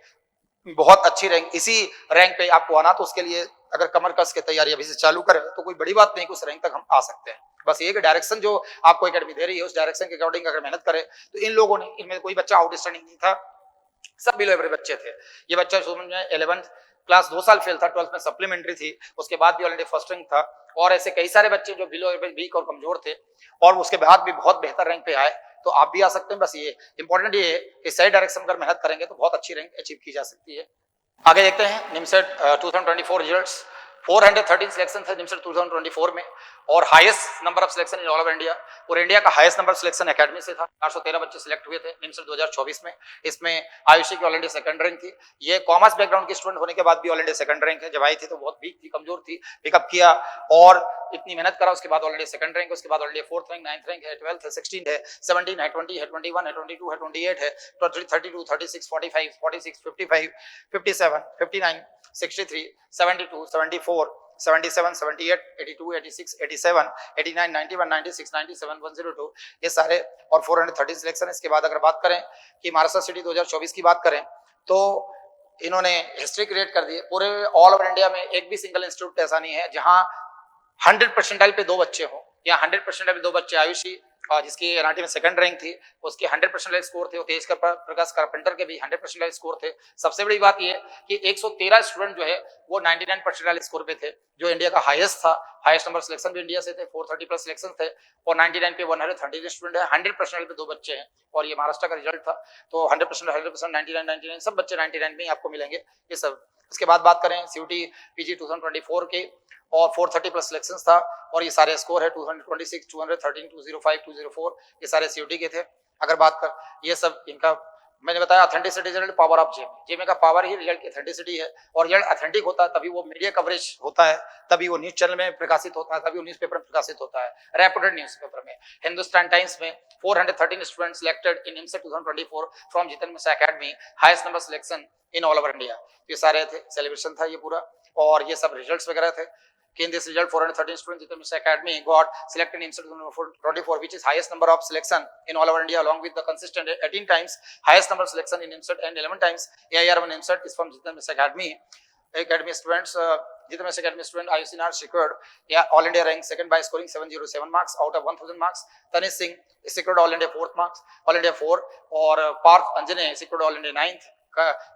बहुत अच्छी रैंक, इसी रैंक पे आपको आना, तो उसके लिए अगर कमर कस के तैयारी अभी से चालू करें तो कोई बड़ी बात नहीं कि उस रैंक तक हम आ सकते हैं। बस ये कि डायरेक्शन जो आपको एकेडमी दे रही है उस डायरेक्शन के अकॉर्डिंग अगर मेहनत करें तो इन लोगों ने, इनमें कोई बच्चा आउटस्टैंडिंग नहीं था, सब बिलो एवरेज बच्चे थे। ये बच्चा शुरू में 11th क्लास 2 साल फेल था, 12th में सप्लीमेंट्री थी, उसके बाद भी ऑलरेडी फर्स्ट रैंक था। और ऐसे कई सारे बच्चे जो बिलो एवरेज, वीक और कमजोर थे और उसके बाद भी बहुत बेहतर रैंक पे आए, तो आप भी आ सकते हैं। बस ये इंपॉर्टेंट ये है कि सही डायरेक्शन अगर मेहनत करेंगे तो बहुत अच्छी रैंक अचीव की जा सकती है। आगे देखते हैं निमसेट 2024 रिजल्ट्स। 413 सिलेक्शन थे निमसेट 2024 में और highest number of selection in all over India. और इंडिया का हाईएस्ट नंबर सिलेक्शन एकेडमी से था, 413 बच्चे सिलेक्ट हुए थे निमसेट 2024 में। इसमें आयुषी की ऑल इंडिया सेकंड रैंक थी। ये कॉमर्स बैकग्राउंड की स्टूडेंट होने के बाद भी ऑल इंडिया सेकंड रैंक है। जब आई थी तो बहुत वीक थी, कमजोर थी, पिकअप किया और इतनी मेहनत करा, उसके बाद ऑल इंडिया सेकंड रैंक, उसके बाद all India fourth rank, 9th rank है, 12th है, 16 है, 17 है, 20 है, 21 है, 22 है, 28 है, 32, 36, 45, 46, 55, 57, 59, 63, 72, 74, 77, 78, 82, 86, 87, 89, 91, 96, 97, 102, ये सारे और 413 सिलेक्शन। इसके बाद अगर बात करें कि महाराष्ट्र सिटी 2024 की बात करें तो इन्होंने हिस्ट्री क्रिएट कर दी है। पूरे ऑल ओवर इंडिया में एक भी सिंगल इंस्टीट्यूट ऐसा नहीं है जहां 100% पे 2 बच्चे हो, या 100% पे 2 बच्चे। आयुषी जिसकी एनआरटी में सेकंड रैंक थी, उसके 100% स्कोर थे। तेज प्रकाश कारपेंटर के भी 100% स्कोर थे। सबसे बड़ी बात यह कि 113 स्टूडेंट जो है वो 99% स्कोर पे थे, जो इंडिया का हाईएस्ट था। हाईएस्ट नंबर सिलेक्शन भी इंडिया से थे, 430 प्लस सिलेक्शन थे और 99 पे 130 स्टूडेंट है। 100% पे 2 बच्चे हैं और ये महाराष्ट्र का रिजल्ट था। तो 100%, 99 सब बच्चे 99 में ही आपको मिलेंगे ये सब। इसके बाद बात करें सीयूटी पीजी 2024 के और 430 प्लस सिलेक्शंस था और ये सारे स्कोर है 226, 213, 205, 204, ये सारे सीयूटी के थे। अगर बात कर ये सब इनका मैंने बताया ऑथेंटिसिटी रिजल्ट, पावर ऑफ जेमे, जेमे का पावर ही रिजल्ट की ऑथेंटिसिटी है। और रिजल्ट ऑथेंटिक होता है तभी वो मीडिया कवरेज होता है, तभी वो न्यूज चैनल में प्रकाशित होता है, तभी वो न्यूज़पेपर में प्रकाशित होता है, रेपुटेड न्यूज़पेपर में। हिंदुस्तान टाइम्स में 413 students selected in NIMCET 2024 from Jitendra Mishra academy, highest number selection in all over India. ये सारे थे, सेलिब्रेशन था ये पूरा और ये सब रिजल्ट्स वगैरह थे। In this result, 413 students in the academy got selected in 2024, which is highest number of selection in all over India, along with the consistent 18 times highest number of selection in IMSET and 11 times AIR1 IMSET is from Jitendra Mishra Academy. Academy students, Jitendra Mishra Academy student Ayushi Nar secured all India rank second by scoring 707 marks out of 1000 marks. Tanish Singh secured all India 4th marks, all India 4, और Parth Anjane secured all India 9th.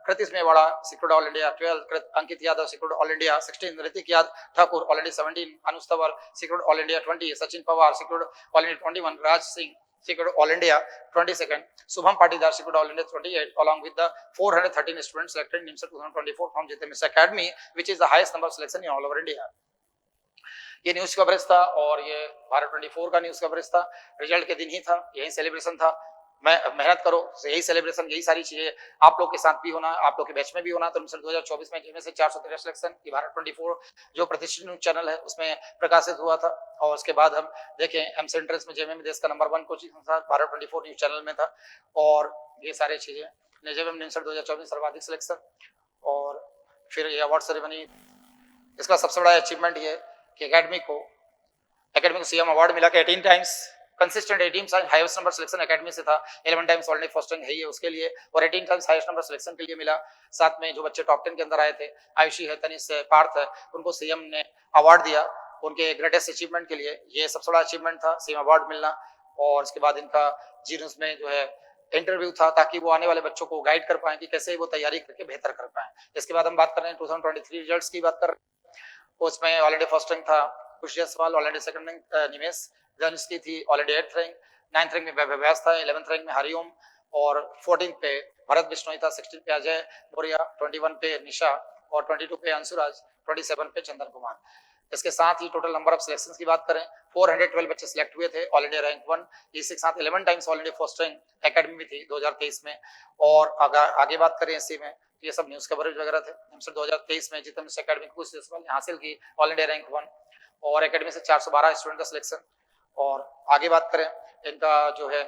Kritish Mewada secured all India 12, Ankit Yadav secured all India 16, Ritik याद Thakur all India 17, Anuj Tanwar secured all India 20, Sachin Pawar secured all India 21, Raj Singh secured all India 22nd, Subham Patidar secured all India 28, along with the 413 students selected in NIMSET 2024 from Jitendra Mishra Academy, which is the highest number of selection in all over India. ये news coverage था और ये भारत 24 का news coverage था। Result के दिन ही था, यही सेलिब्रेशन था। मैं मेहनत करो, यही सेलिब्रेशन, यही सारी चीजें आप लोग के साथ भी होना, आप लोग के बैच में भी होना। तो 2024 में जिनमें से 413 सिलेक्शन की भारत 24 जो प्रतिष्ठित न्यूज चैनल है उसमें प्रकाशित हुआ था। और उसके बाद हम देखें एम्स एंट्रेंस में जेमे में देश का नंबर 1 कोचिंग संस्थान भारत 24 न्यूज चैनल में था और ये सारी चीजें। जेमे में 2024 सर्वाधिक सिलेक्शन और फिर ये अवार्ड सेरेमनी। इसका सबसे बड़ा अचीवमेंट ये कि एकेडमी को सीएम अवार्ड मिला कि 18 times consistent 18 times highest number selection academy से था, 11 टाइम्स ऑलरेडी फर्स्ट रैंक है ये उसके लिए और 18 टाइम्स हाईएस्ट नंबर सिलेक्शन के लिए मिला। साथ में जो बच्चे टॉप 10 के अंदर आए थे, आयुषी है, तनिष है, पार्थ है, उनको सीएम ने अवार्ड दिया उनके ग्रेटेस्ट अचीवमेंट के लिए। ये सबसे बड़ा अचीवमेंट था सीएम अवार्ड मिलना। और उसके बाद इनका जीन्स में जो है इंटरव्यू था ताकि वो आने वाले बच्चों को गाइड कर पाए कि कैसे वो तैयारी करके बेहतर कर पाए। इसके बाद हम बात कर रहे हैं 2023 रिजल्ट्स की बात कर रहे हैं। उसमें ऑलरेडी फर्स्ट रैंक था कुश जायसवाल, ऑलरेडी सेकंड रैंक निमेश जनिस की थी, already 8th rank, 9th rank में वैभव व्यास था, 11th रैंक में हरिओम और 14th पे भरत बिश्नोई था, 16th पे अजय बोरिया, 21 पे निशा और 22 पे अंशुराज, 27 पे चंदन कुमार। इसके साथ ही टोटल नंबर ऑफ सिलेक्शंस की बात करें 412 बच्चे सिलेक्ट हुए थे ऑल इंडिया रैंक 1। इसके साथ 11 times all India first rank academy भी थी 2023 में। और आगे बात करें इसी में तो ये सब न्यूज कवरेज वगैरह थे। निमसट 2023 में जितने एकेडमी कुछ हासिल की ऑल इंडिया रैंक 1 और एकेडमी से 412 स्टूडेंट का सिलेक्शन। और आगे बात करें इनका जो है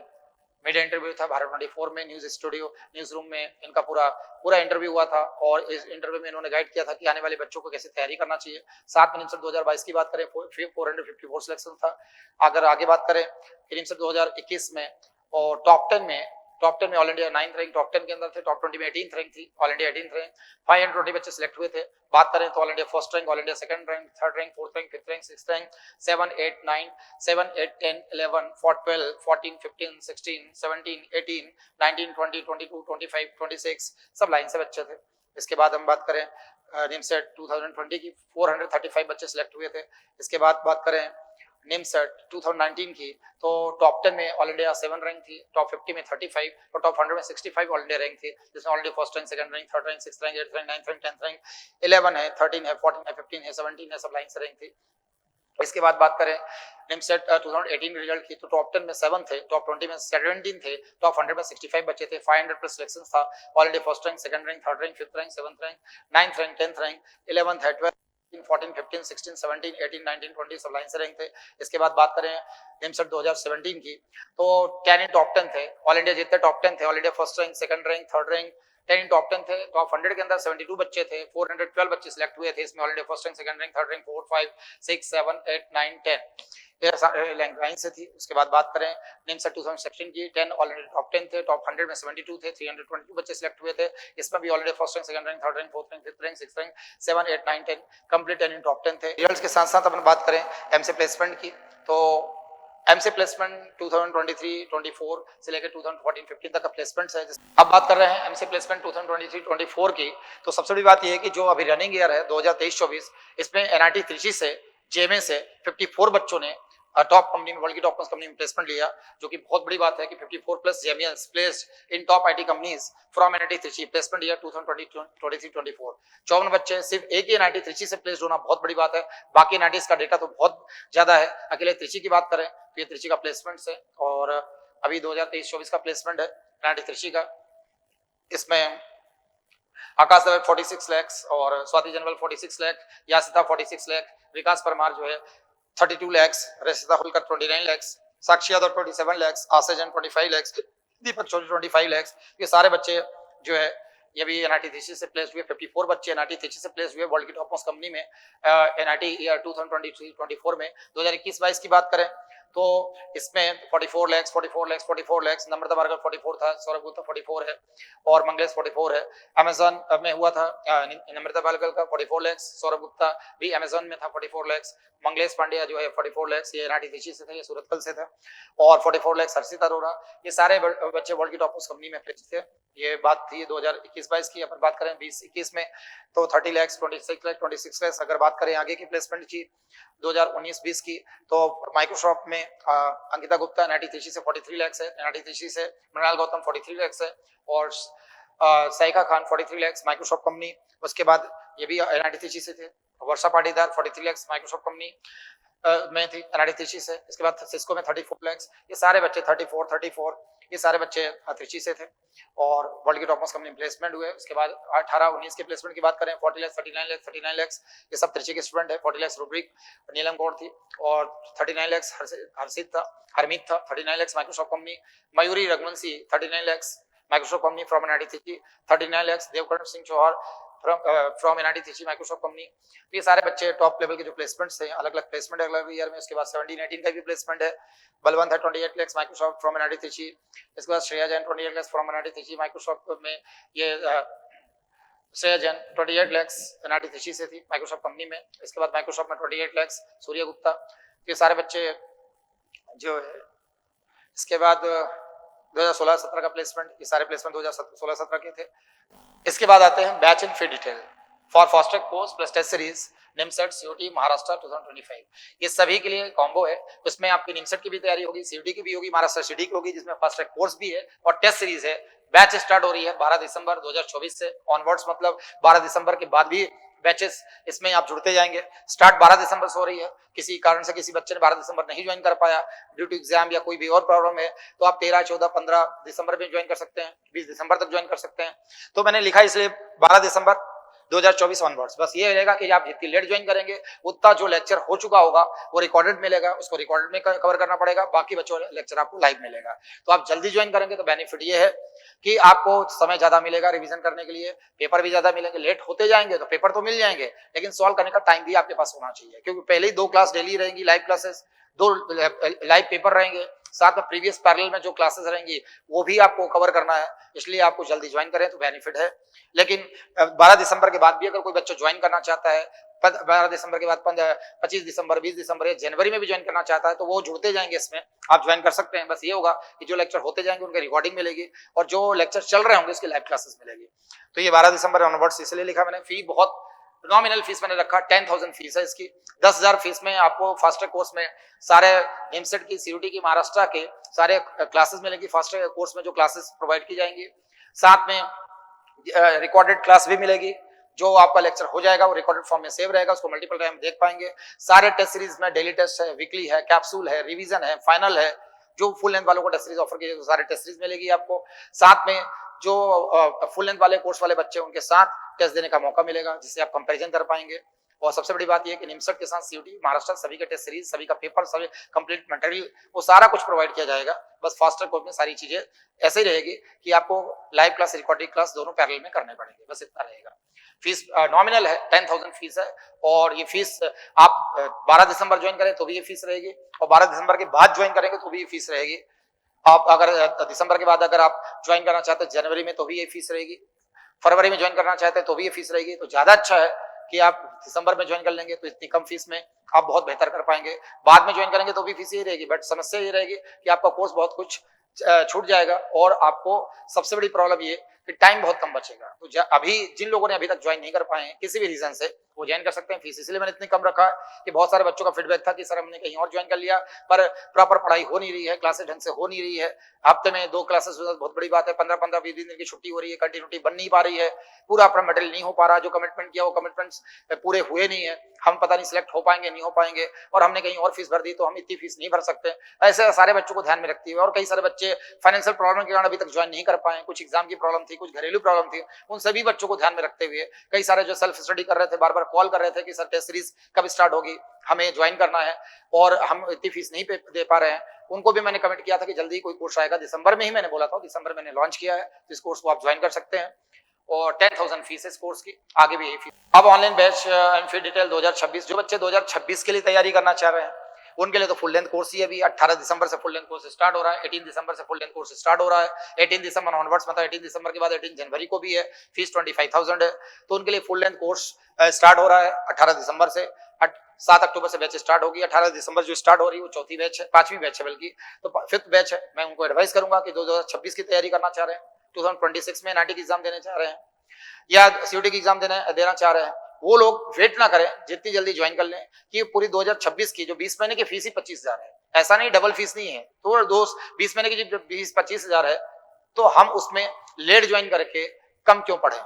मीडिया इंटरव्यू था भारत 24 में न्यूज स्टूडियो न्यूज रूम में इनका पूरा इंटरव्यू हुआ था और इस इंटरव्यू में इन्होंने गाइड किया था कि आने वाले बच्चों को कैसे तैयारी करना चाहिए। साथ में निमसट 2022 की बात करें 454 सिलेक्शन था। अगर आगे बात करें निमसट 2021 में और टॉप 10 में all India 9th rank, top 10 के अंदर थे, टॉप 20 में 18th रैंक थी, ऑल इंडिया 18th रैंक। 520 बच्चे सिलेक्ट हुए थे। बात करें तो all India first rank, all India second rank, third rank, fourth rank, fifth rank, sixth rank, 7, 8, 9, 7, 8, 10, 11, 12, 14, 15, 16, 17, 18, 19, 20, 22, 25, 26 सब लाइन से बच्चे थे। इसके बाद हम बात करें निमसेट 2020 की 435 बच्चे सिलेक्ट हुए थे। इसके बाद बात करें निमसेट 2019 की तो टॉप 10 में ऑल इंडिया 7 रैंक थी, टॉप 50 में 35 और टॉप 100 में 65 ऑल इंडिया रैंक थी, जिसमें all India first rank, second rank, third rank, sixth rank, 8th rank, 9th rank, 10th rank, 11 है, 13 है, 14 है, 15 है, 17 है, सब लाइन से रैंक थी। इसके बाद बात करें निमसेट 2018 रिजल्ट की तो टॉप 10 में 7 थे, टॉप 20 में 17 थे, टॉप 100 में 65 बच्चे थे, 500 प्लस सिलेक्शन था। All India first rank, second rank, third rank, fifth rank, seventh rank, 9th rank, 10th rank, 11th है, 12, 14, 15, 16, 17, 18, 19, 20 सब लाइन से रैंक थे। इसके बाद बात करें निमसेट 2017 की तो 10 इन टॉप 10 थे, ऑल इंडिया जितने टॉप 10 थे, all India first rank, second rank, third rank, 10 इन टॉप 10 थे। टॉप 100 के अंदर 72 बच्चे थे, 412 बच्चे सिलेक्ट हुए थे। इसमें all India first rank, second rank, third rank, 4, 5, 6, 7, 8, 9, 10 ये रैंक लाइन से थी। उसके बाद बात करें निमसेट 2016 की 10 ऑल इंडिया टॉप 10 थे, टॉप 100 में 72 थे, 322 बच्चे सिलेक्ट हुए थे। इसमें भी all India first rank, second rank, third rank, fourth rank, fifth rank, sixth rank, 7, 8, 9, 10 complete 10 इन टॉप 10 थे। रिजल्ट्स के साथ साथ अपन बात करें एमसी प्लेसमेंट की तो एमसी प्लेसमेंट 2023-24 से लेकर 2014-15 तक का प्लेसमेंट्स है। अब बात कर रहे हैं एमसी प्लेसमेंट 2023-24 की तो सबसे बड़ी बात यह है कि जो अभी रनिंग ईयर है 2023-24 इसमें एनआईटी त्रिची से, जेएमए से 54 बच्चों ने टॉप कंपनी में, वर्ल्ड की टॉप कंपनी में प्लेसमेंट लिया, जो कि बहुत बड़ी बात है कि 54 plus JMS placed in top IT companies from NIT Trichy placement year 2023-24। 54 बच्चे सिर्फ एक ही एनआईटी त्रिची से प्लेस्ड होना बहुत बड़ी बात है। बाकी एनआईटीज का डेटा तो बहुत ज्यादा है। अकेले त्रिची की बात करें तो ये त्रिची का प्लेसमेंट है और अभी 2023-24 का प्लेसमेंट है एनआईटी त्रिची का। इसमें आकाश दवे 46 लाख और स्वाति जनवल 46 लाख, यासिता 46 लाख, विकास परमार जो है 32 लाख, रशिता होलकर 29 लाख, साक्षी यादव 27 लाख, आशा 25 लाख, दीपक चौधरी 25 लाख। ये सारे बच्चे जो है ये भी एनआईटी त्रिची से प्लेस्ड हुए। 54 बच्चे एनआईटी त्रिची से प्लेस्ड हुए वर्ल्ड की टॉप मोस्ट कंपनी में एनआईटी ईयर 2023-24 में। 2021-22 की बात करें तो इसमें 44 लाख, नम्रता बारकर 44 था, सौरभ गुप्ता 44 है और मंगलेश 44 है। अमेजन में हुआ था नम्रता बालकर का 44 लाख, सौरभ गुप्ता भी अमेजन में था 44 लाख, मंगलेश पांड्या जो है 44 लाख, ये एनआईटी त्रिची से थे, ये सूरतकल से थे और 44 लाख हर्षित अरोरा। ये सारे बच्चे वर्ल्ड की टॉप मोस्ट कंपनी में प्लेस्ड थे। ये बात थी 2021-22 की। अपन बात करें 20-21 में तो 30 लाख, 26 लाख। अगर बात करें आगे की प्लेसमेंट की 2019-20 की तो माइक्रोसॉफ्ट में अंकिता गुप्ता एनआईटी त्रिची से 43 लाख है, एनआईटी त्रिची से मृणाल गौतम 43 लाख है और साइका खान 43 लाख माइक्रोसॉफ्ट कंपनी। उसके बाद ये भी एनआईटी त्रिची से थे। वर्षा पाटीदार 43 लाख माइक्रोसॉफ्ट कंपनी में थी एनआईटी त्रिची से। इसके बाद सिस्को में 34 लाख। ये सारे बच्चे 34 ये सारे बच्चे त्रिची से थे और वर्ल्ड की टॉप मोस्ट कंपनी प्लेसमेंट हुए। उसके बाद 18-19 के प्लेसमेंट की बात करें 40 लाख, 39 लाख ये सब त्रिची के स्टूडेंट है। 40 लाख रुब्रिक नीलम गौड़ थी और 39 लाख हरमीत था, 39 lakh Microsoft company. Mayuri Raghuvanshi 39 lakh Microsoft company from NIT Trichy, 39 lakh Devkaran Singh Chauhan from NIT Trichy Microsoft company. ये सारे बच्चे टॉप लेवल के जो प्लेसमेंट्स थे, अलग अलग प्लेसमेंट है अगले ईयर में। उसके बाद 17-18 का भी प्लेसमेंट है। बलवंत है 28 lakh Microsoft from NIT Trichy. इसके बाद Shreya Jain 28 lakh from NIT Trichy Microsoft में। ये श्रेया जैन 28 लाख एनआईटी त्रिची से थी माइक्रोसॉफ्ट कंपनी में। इसके बाद माइक्रोसॉफ्ट में 28 लाख सूर्य गुप्ता। ये सारे बच्चे जो है इसके बाद 2016-17 का प्लेसमेंट, ये सारे प्लेसमेंट 2016-17 के थे। इसके बाद आते हैं batch in fee detail for fast track course plus test series NIMCET CUET Maharashtra 2025। ये सभी के लिए कॉम्बो है। उसमें आपकी निमसेट की भी तैयारी होगी, सीयूटी की भी होगी, महाराष्ट्र सीडी की होगी, जिसमें फास्ट ट्रैक कोर्स भी है और टेस्ट सीरीज है बैच स्टार्ट हो रही है 12 दिसंबर 2024 से ऑनवर्ड्स, मतलब 12 दिसंबर के बाद भी बैचेस इसमें आप जुड़ते जाएंगे। स्टार्ट 12 दिसंबर से हो रही है। किसी कारण से किसी बच्चे ने 12 दिसंबर नहीं ज्वाइन कर पाया ड्यू टू एग्जाम या कोई भी और प्रॉब्लम है, तो आप 13, 14, 15 दिसंबर में ज्वाइन कर सकते हैं, 20 दिसंबर तक ज्वाइन कर सकते हैं। तो मैंने लिखा इसलिए 12 दिसंबर 2024 ऑनवर्ड्स। बस ये रहेगा कि आप जितनी लेट ज्वाइन करेंगे उतना जो लेक्चर हो चुका होगा वो रिकॉर्डेड मिलेगा, उसको रिकॉर्डेड में कवर करना पड़ेगा, बाकी बच्चों लेक्चर आपको लाइव मिलेगा। तो आप जल्दी ज्वाइन करेंगे तो बेनिफिट ये है कि आपको समय ज्यादा मिलेगा रिवीजन करने के लिए, पेपर भी ज्यादा मिलेंगे। लेट होते जाएंगे तो पेपर तो मिल जाएंगे, लेकिन सॉल्व करने का टाइम भी आपके पास होना चाहिए, क्योंकि पहले ही 2 क्लास डेली रहेंगी, लाइव क्लासेस, 2 लाइव पेपर रहेंगे, साथ में प्रीवियस पैरेलल में जो क्लासेस रहेंगी वो भी आपको कवर करना है। इसलिए आपको जल्दी ज्वाइन करें तो बेनिफिट है। लेकिन 12 दिसंबर के बाद भी अगर कोई बच्चा ज्वाइन करना चाहता है, 12 दिसंबर के बाद 25 दिसंबर, 20 दिसंबर या जनवरी में भी ज्वाइन करना चाहता है, तो वो जुड़ते जाएंगे, इसमें आप ज्वाइन कर सकते हैं। बस ये होगा कि जो लेक्चर होते जाएंगे उनकी रिकॉर्डिंग मिलेगी और जो लेक्चर चल रहे होंगे उसकी लाइव क्लासेस मिलेगी। तो ये 12 दिसंबर ऑनवर्ड्स इसलिए लिखा मैंने। फी बहुत नॉमिनल फीस मैंने रखा, 10,000 फीस है इसकी। 10,000 फीस में आपको फास्ट ट्रैक कोर्स में सारे एमसेट की, सीयूटी की, महाराष्ट्र के सारे क्लासेस मिलेंगी। फास्ट ट्रैक कोर्स में जो क्लासेस प्रोवाइड की जाएंगी, साथ में रिकॉर्डेड क्लास भी मिलेगी। जो आपका लेक्चर हो जाएगा वो रिकॉर्डेड फॉर्म में सेव रहेगा, उसको मल्टीपल टाइम देख पाएंगे। सारे टेस्ट सीरीज में डेली टेस्ट है, वीकली है, कैप्सूल है, रिवीजन है, फाइनल है। जो फुल लेंथ वालों को टेस्ट सीरीज ऑफर की जाएगी, सारे टेस्ट सीरीज मिलेगी आपको। साथ में जो फुल लेंथ वाले कोर्स वाले बच्चे उनके साथ टेस्ट देने का मौका मिलेगा, जिससे आप कंपैरिजन कर पाएंगे। और सबसे बड़ी बात यह कि निमसट के साथ सीयूटी, महाराष्ट्र सभी के टेस्ट सीरीज, सभी का पेपर, सभी कंप्लीट मटेरियल, वो सारा कुछ प्रोवाइड किया जाएगा। बस फास्ट ट्रैक कोर्स में सारी चीजें ऐसे ही रहेगी कि आपको लाइव क्लास, रिकॉर्डिंग क्लास दोनों पैरेलल में करने पड़ेंगे। बस इतना रहेगा। फीस नॉमिनल है, 10,000 फीस है। और ये फीस आप 12 दिसंबर ज्वाइन करें तो भी ये फीस रहेगी, और 12 दिसंबर के बाद ज्वाइन करेंगे तो भी ये फीस रहेगी। आप अगर दिसंबर के बाद अगर आप ज्वाइन करना चाहते हैं जनवरी में तो भी ये फीस रहेगी, फरवरी में ज्वाइन करना चाहते हैं तो भी ये फीस रहेगी। तो ज्यादा अच्छा है कि आप दिसंबर में ज्वाइन कर लेंगे तो इतनी कम फीस में आप बहुत बेहतर कर पाएंगे। बाद में ज्वाइन करेंगे तो भी फीस यही रहेगी, बट समस्या ये रहेगी कि आपका कोर्स बहुत कुछ छूट जाएगा, और आपको सबसे बड़ी प्रॉब्लम ये कि टाइम बहुत कम बचेगा। तो अभी जिन लोगों ने अभी तक ज्वाइन नहीं कर पाए हैं किसी भी रीजन से, वो ज्वाइन कर सकते हैं। फीस इसलिए मैंने इतनी कम रखा है कि बहुत सारे बच्चों का फीडबैक था कि सर हमने कहीं और ज्वाइन कर लिया पर प्रॉपर पढ़ाई हो नहीं रही है, क्लासेस ढंग से हो नहीं रही है, हफ्ते में 2 क्लासेस बहुत बड़ी बात है, 15-15, 20 दिन की छुट्टी हो रही है, कंटिन्यूटी बन नहीं पा रही है, पूरा अपना मटेरियल नहीं हो पा रहा, जो कमिटमेंट किया वो कमिटमेंट्स पूरे हुए नहीं है, हम पता नहीं सिलेक्ट हो पाएंगे नहीं हो पाएंगे, और हमने कहीं और फीस भर दी तो हम इतनी फीस नहीं भर सकते। ऐसे सारे बच्चों को ध्यान में रखते हुए, और कई सारे बच्चे फाइनेंशियल प्रॉब्लम के कारण अभी तक ज्वाइन नहीं कर पाए, कुछ एग्जाम की प्रॉब्लम थी, कुछ घरेलू प्रॉब्लम थी, उन सभी बच्चों को ध्यान में रखते हुए कई सारे जो सेल्फ स्टडी कर रहे थे बार बार कॉल कर रहे थे कि सर टेस्ट सीरीज कब स्टार्ट होगी, हमें ज्वाइन करना है और हम इतनी फीस नहीं दे पा रहे हैं, उनको भी मैंने कमेंट किया था कि जल्दी कोई कोर्स आएगा। दिसंबर में ही मैंने बोला था, दिसंबर मैंने लॉन्च किया है, तो इस कोर्स को आप ज्वाइन कर सकते हैं। और 10,000 फीस है इस कोर्स की, आगे भी यही फीस। अब online batch and fee detail 2026, जो बच्चे 2026 के लिए तैयारी करना चाह रहे हैं उनके लिए तो फुल लेंथ कोर्स ही अभी 18 दिसंबर से फुल लेंथ कोर्स स्टार्ट हो रहा है, 18 दिसंबर से फुल लेंथ कोर्स स्टार्ट हो रहा है, 18 दिसंबर ऑनवर्ड्स, मतलब 18 दिसंबर के बाद 18 जनवरी को भी है। फीस 25,000 है, तो उनके लिए फुल लेंथ कोर्स स्टार्ट हो रहा है 18 दिसंबर से। 7 अक्टूबर से बैच स्टार्ट होगी। 18 दिसंबर जो स्टार्ट हो रही है वो चौथी बैच है, 5वीं बैच है बल्कि, तो 5th बैच है। मैं उनको एडवाइस करूंगा कि 2026 की तैयारी करना चाह रहे हैं, 2026 में NIT की एग्जाम देने चाह रहे हैं या CUT की एग्जाम देना चाह रहे हैं, वो लोग वेट ना करें, जितनी जल्दी ज्वाइन कर लें। कि पूरी 2026 की जो 20 महीने की फीस ही 25,000 है, ऐसा नहीं डबल फीस नहीं है, तो 20 महीने की जो 25,000 है तो हम उसमें लेट ज्वाइन करके कम क्यों पढ़े,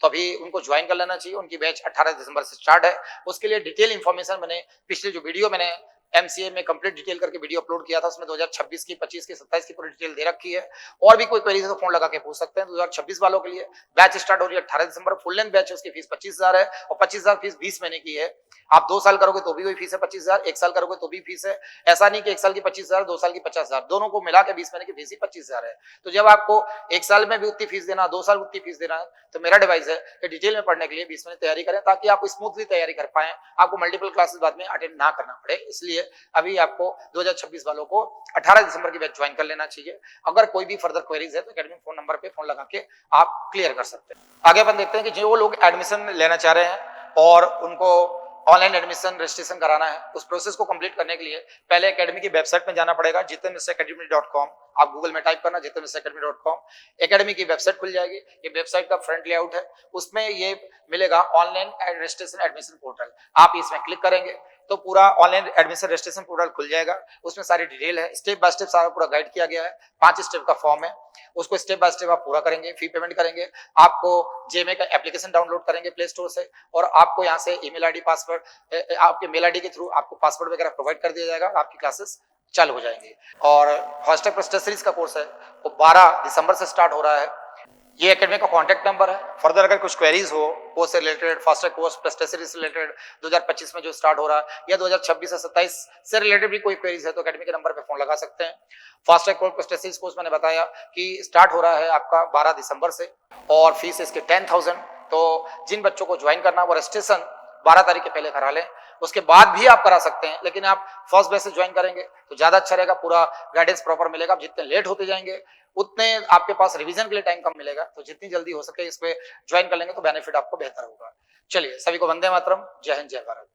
तो अभी उनको ज्वाइन कर लेना चाहिए। उनकी बैच 18 दिसंबर से स्टार्ट है। उसके लिए डिटेल इंफॉर्मेशन मैंने पिछले जो वीडियो मैंने MCA में कंप्लीट डिटेल करके वीडियो अपलोड किया था, उसमें 2026 की, 25 की, 27 की पूरी डिटेल दे रखी है। और भी कोई क्वेरी है तो फोन लगा के पूछ सकते हैं। 2026 वालों के लिए बैच स्टार्ट हो रही है 18 दिसंबर, फुल लेंथ बैच है, उसकी फीस 25,000 है और 25,000 फीस 20 महीने की है। आप 2 साल करोगे तो भी वही फीस है 25,000, 1 साल करोगे तो भी फीस है। ऐसा नहीं कि 1 साल की 25,000, 2 साल की 50,000, दोनों को मिला के 20 महीने की फीस ही 25,000 है। तो जब आपको 1 साल में भी उतनी फीस देना, 2 साल उतनी फीस देना है, तो मेरा एडवाइस है कि डिटेल में पढ़ने के लिए 20 महीने तैयारी करें, ताकि आप स्मूथली तैयारी कर पाए, आपको मल्टीपल क्लासेस बाद में अटेंड ना करना पड़े। इसलिए अभी आपको 2026 वालों को 18 दिसंबर की बैच ज्वाइन कर लेना चाहिए। अगर कोई भी फर्दर क्वेरीज है तो एकेडमी फोन नंबर पे फोन लगा के आप क्लियर कर सकते हैं। आगे अपन देखते हैं कि जो लोग एडमिशन लेना चाह रहे हैं और उनको ऑनलाइन एडमिशन रजिस्ट्रेशन कराना है, उस प्रोसेस को कंप्लीट करने के लिए पहले एकेडमी की वेबसाइट में जाना पड़ेगा, jitanmistracademy.com। आप गूगल में टाइप करना jitanmistracademy.com, एकेडमी की वेबसाइट खुल जाएगी। ये वेबसाइट का फ्रंट लेआउट है, उसमें ये मिलेगा ऑनलाइन रजिस्ट्रेशन एडमिशन पोर्टल। आप इसमें क्लिक करेंगे तो पूरा ऑनलाइन एडमिशन रजिस्ट्रेशन पोर्टल खुल जाएगा। उसमें सारी डिटेल है, स्टेप बाय स्टेप सारा पूरा गाइड किया गया है। 5 स्टेप का फॉर्म है, उसको स्टेप बाय स्टेप आप पूरा करेंगे, फी पेमेंट करेंगे, आपको जेएमए का एप्लीकेशन डाउनलोड करेंगे प्ले स्टोर से और आपको यहाँ से ईमेल आईडी पासवर्ड आपके मेल आईडी के थ्रू आपको पासवर्ड वगैरह प्रोवाइड कर दिया जाएगा, आपकी क्लासेस चालू हो जाएंगी। और फास्टैग प्लस टेस्ट सीरीज का कोर्स है वो 12 दिसंबर से स्टार्ट हो रहा है। ये एकेडमी का कॉन्टैक्ट नंबर है। फर्दर अगर कुछ क्वेरीज हो कोर्स से related, fast track course plus test series से रिलेटेड 2025 में जो स्टार्ट हो रहा है या 2026 से 27 से रिलेटेड भी कोई क्वेरीज है तो एकेडमी के नंबर पे फोन लगा सकते हैं। Fast track course plus test series course मैंने बताया कि स्टार्ट हो रहा है आपका 12 दिसंबर से और फीस इसकी 10,000। तो जिन बच्चों को ज्वाइन करना वो रजिस्ट्रेशन 12 तारीख के पहले करा लें, उसके बाद भी आप करा सकते हैं, लेकिन आप फर्स्ट बैच से ज्वाइन करेंगे तो ज्यादा अच्छा रहेगा, पूरा गाइडेंस प्रॉपर मिलेगा। आप जितने लेट होते जाएंगे उतने आपके पास रिवीजन के लिए टाइम कम मिलेगा, तो जितनी जल्दी हो सके इस पे ज्वाइन कर लेंगे तो बेनिफिट आपको बेहतर होगा। चलिए सभी को वंदे मातरम, जय हिंद जय भारत।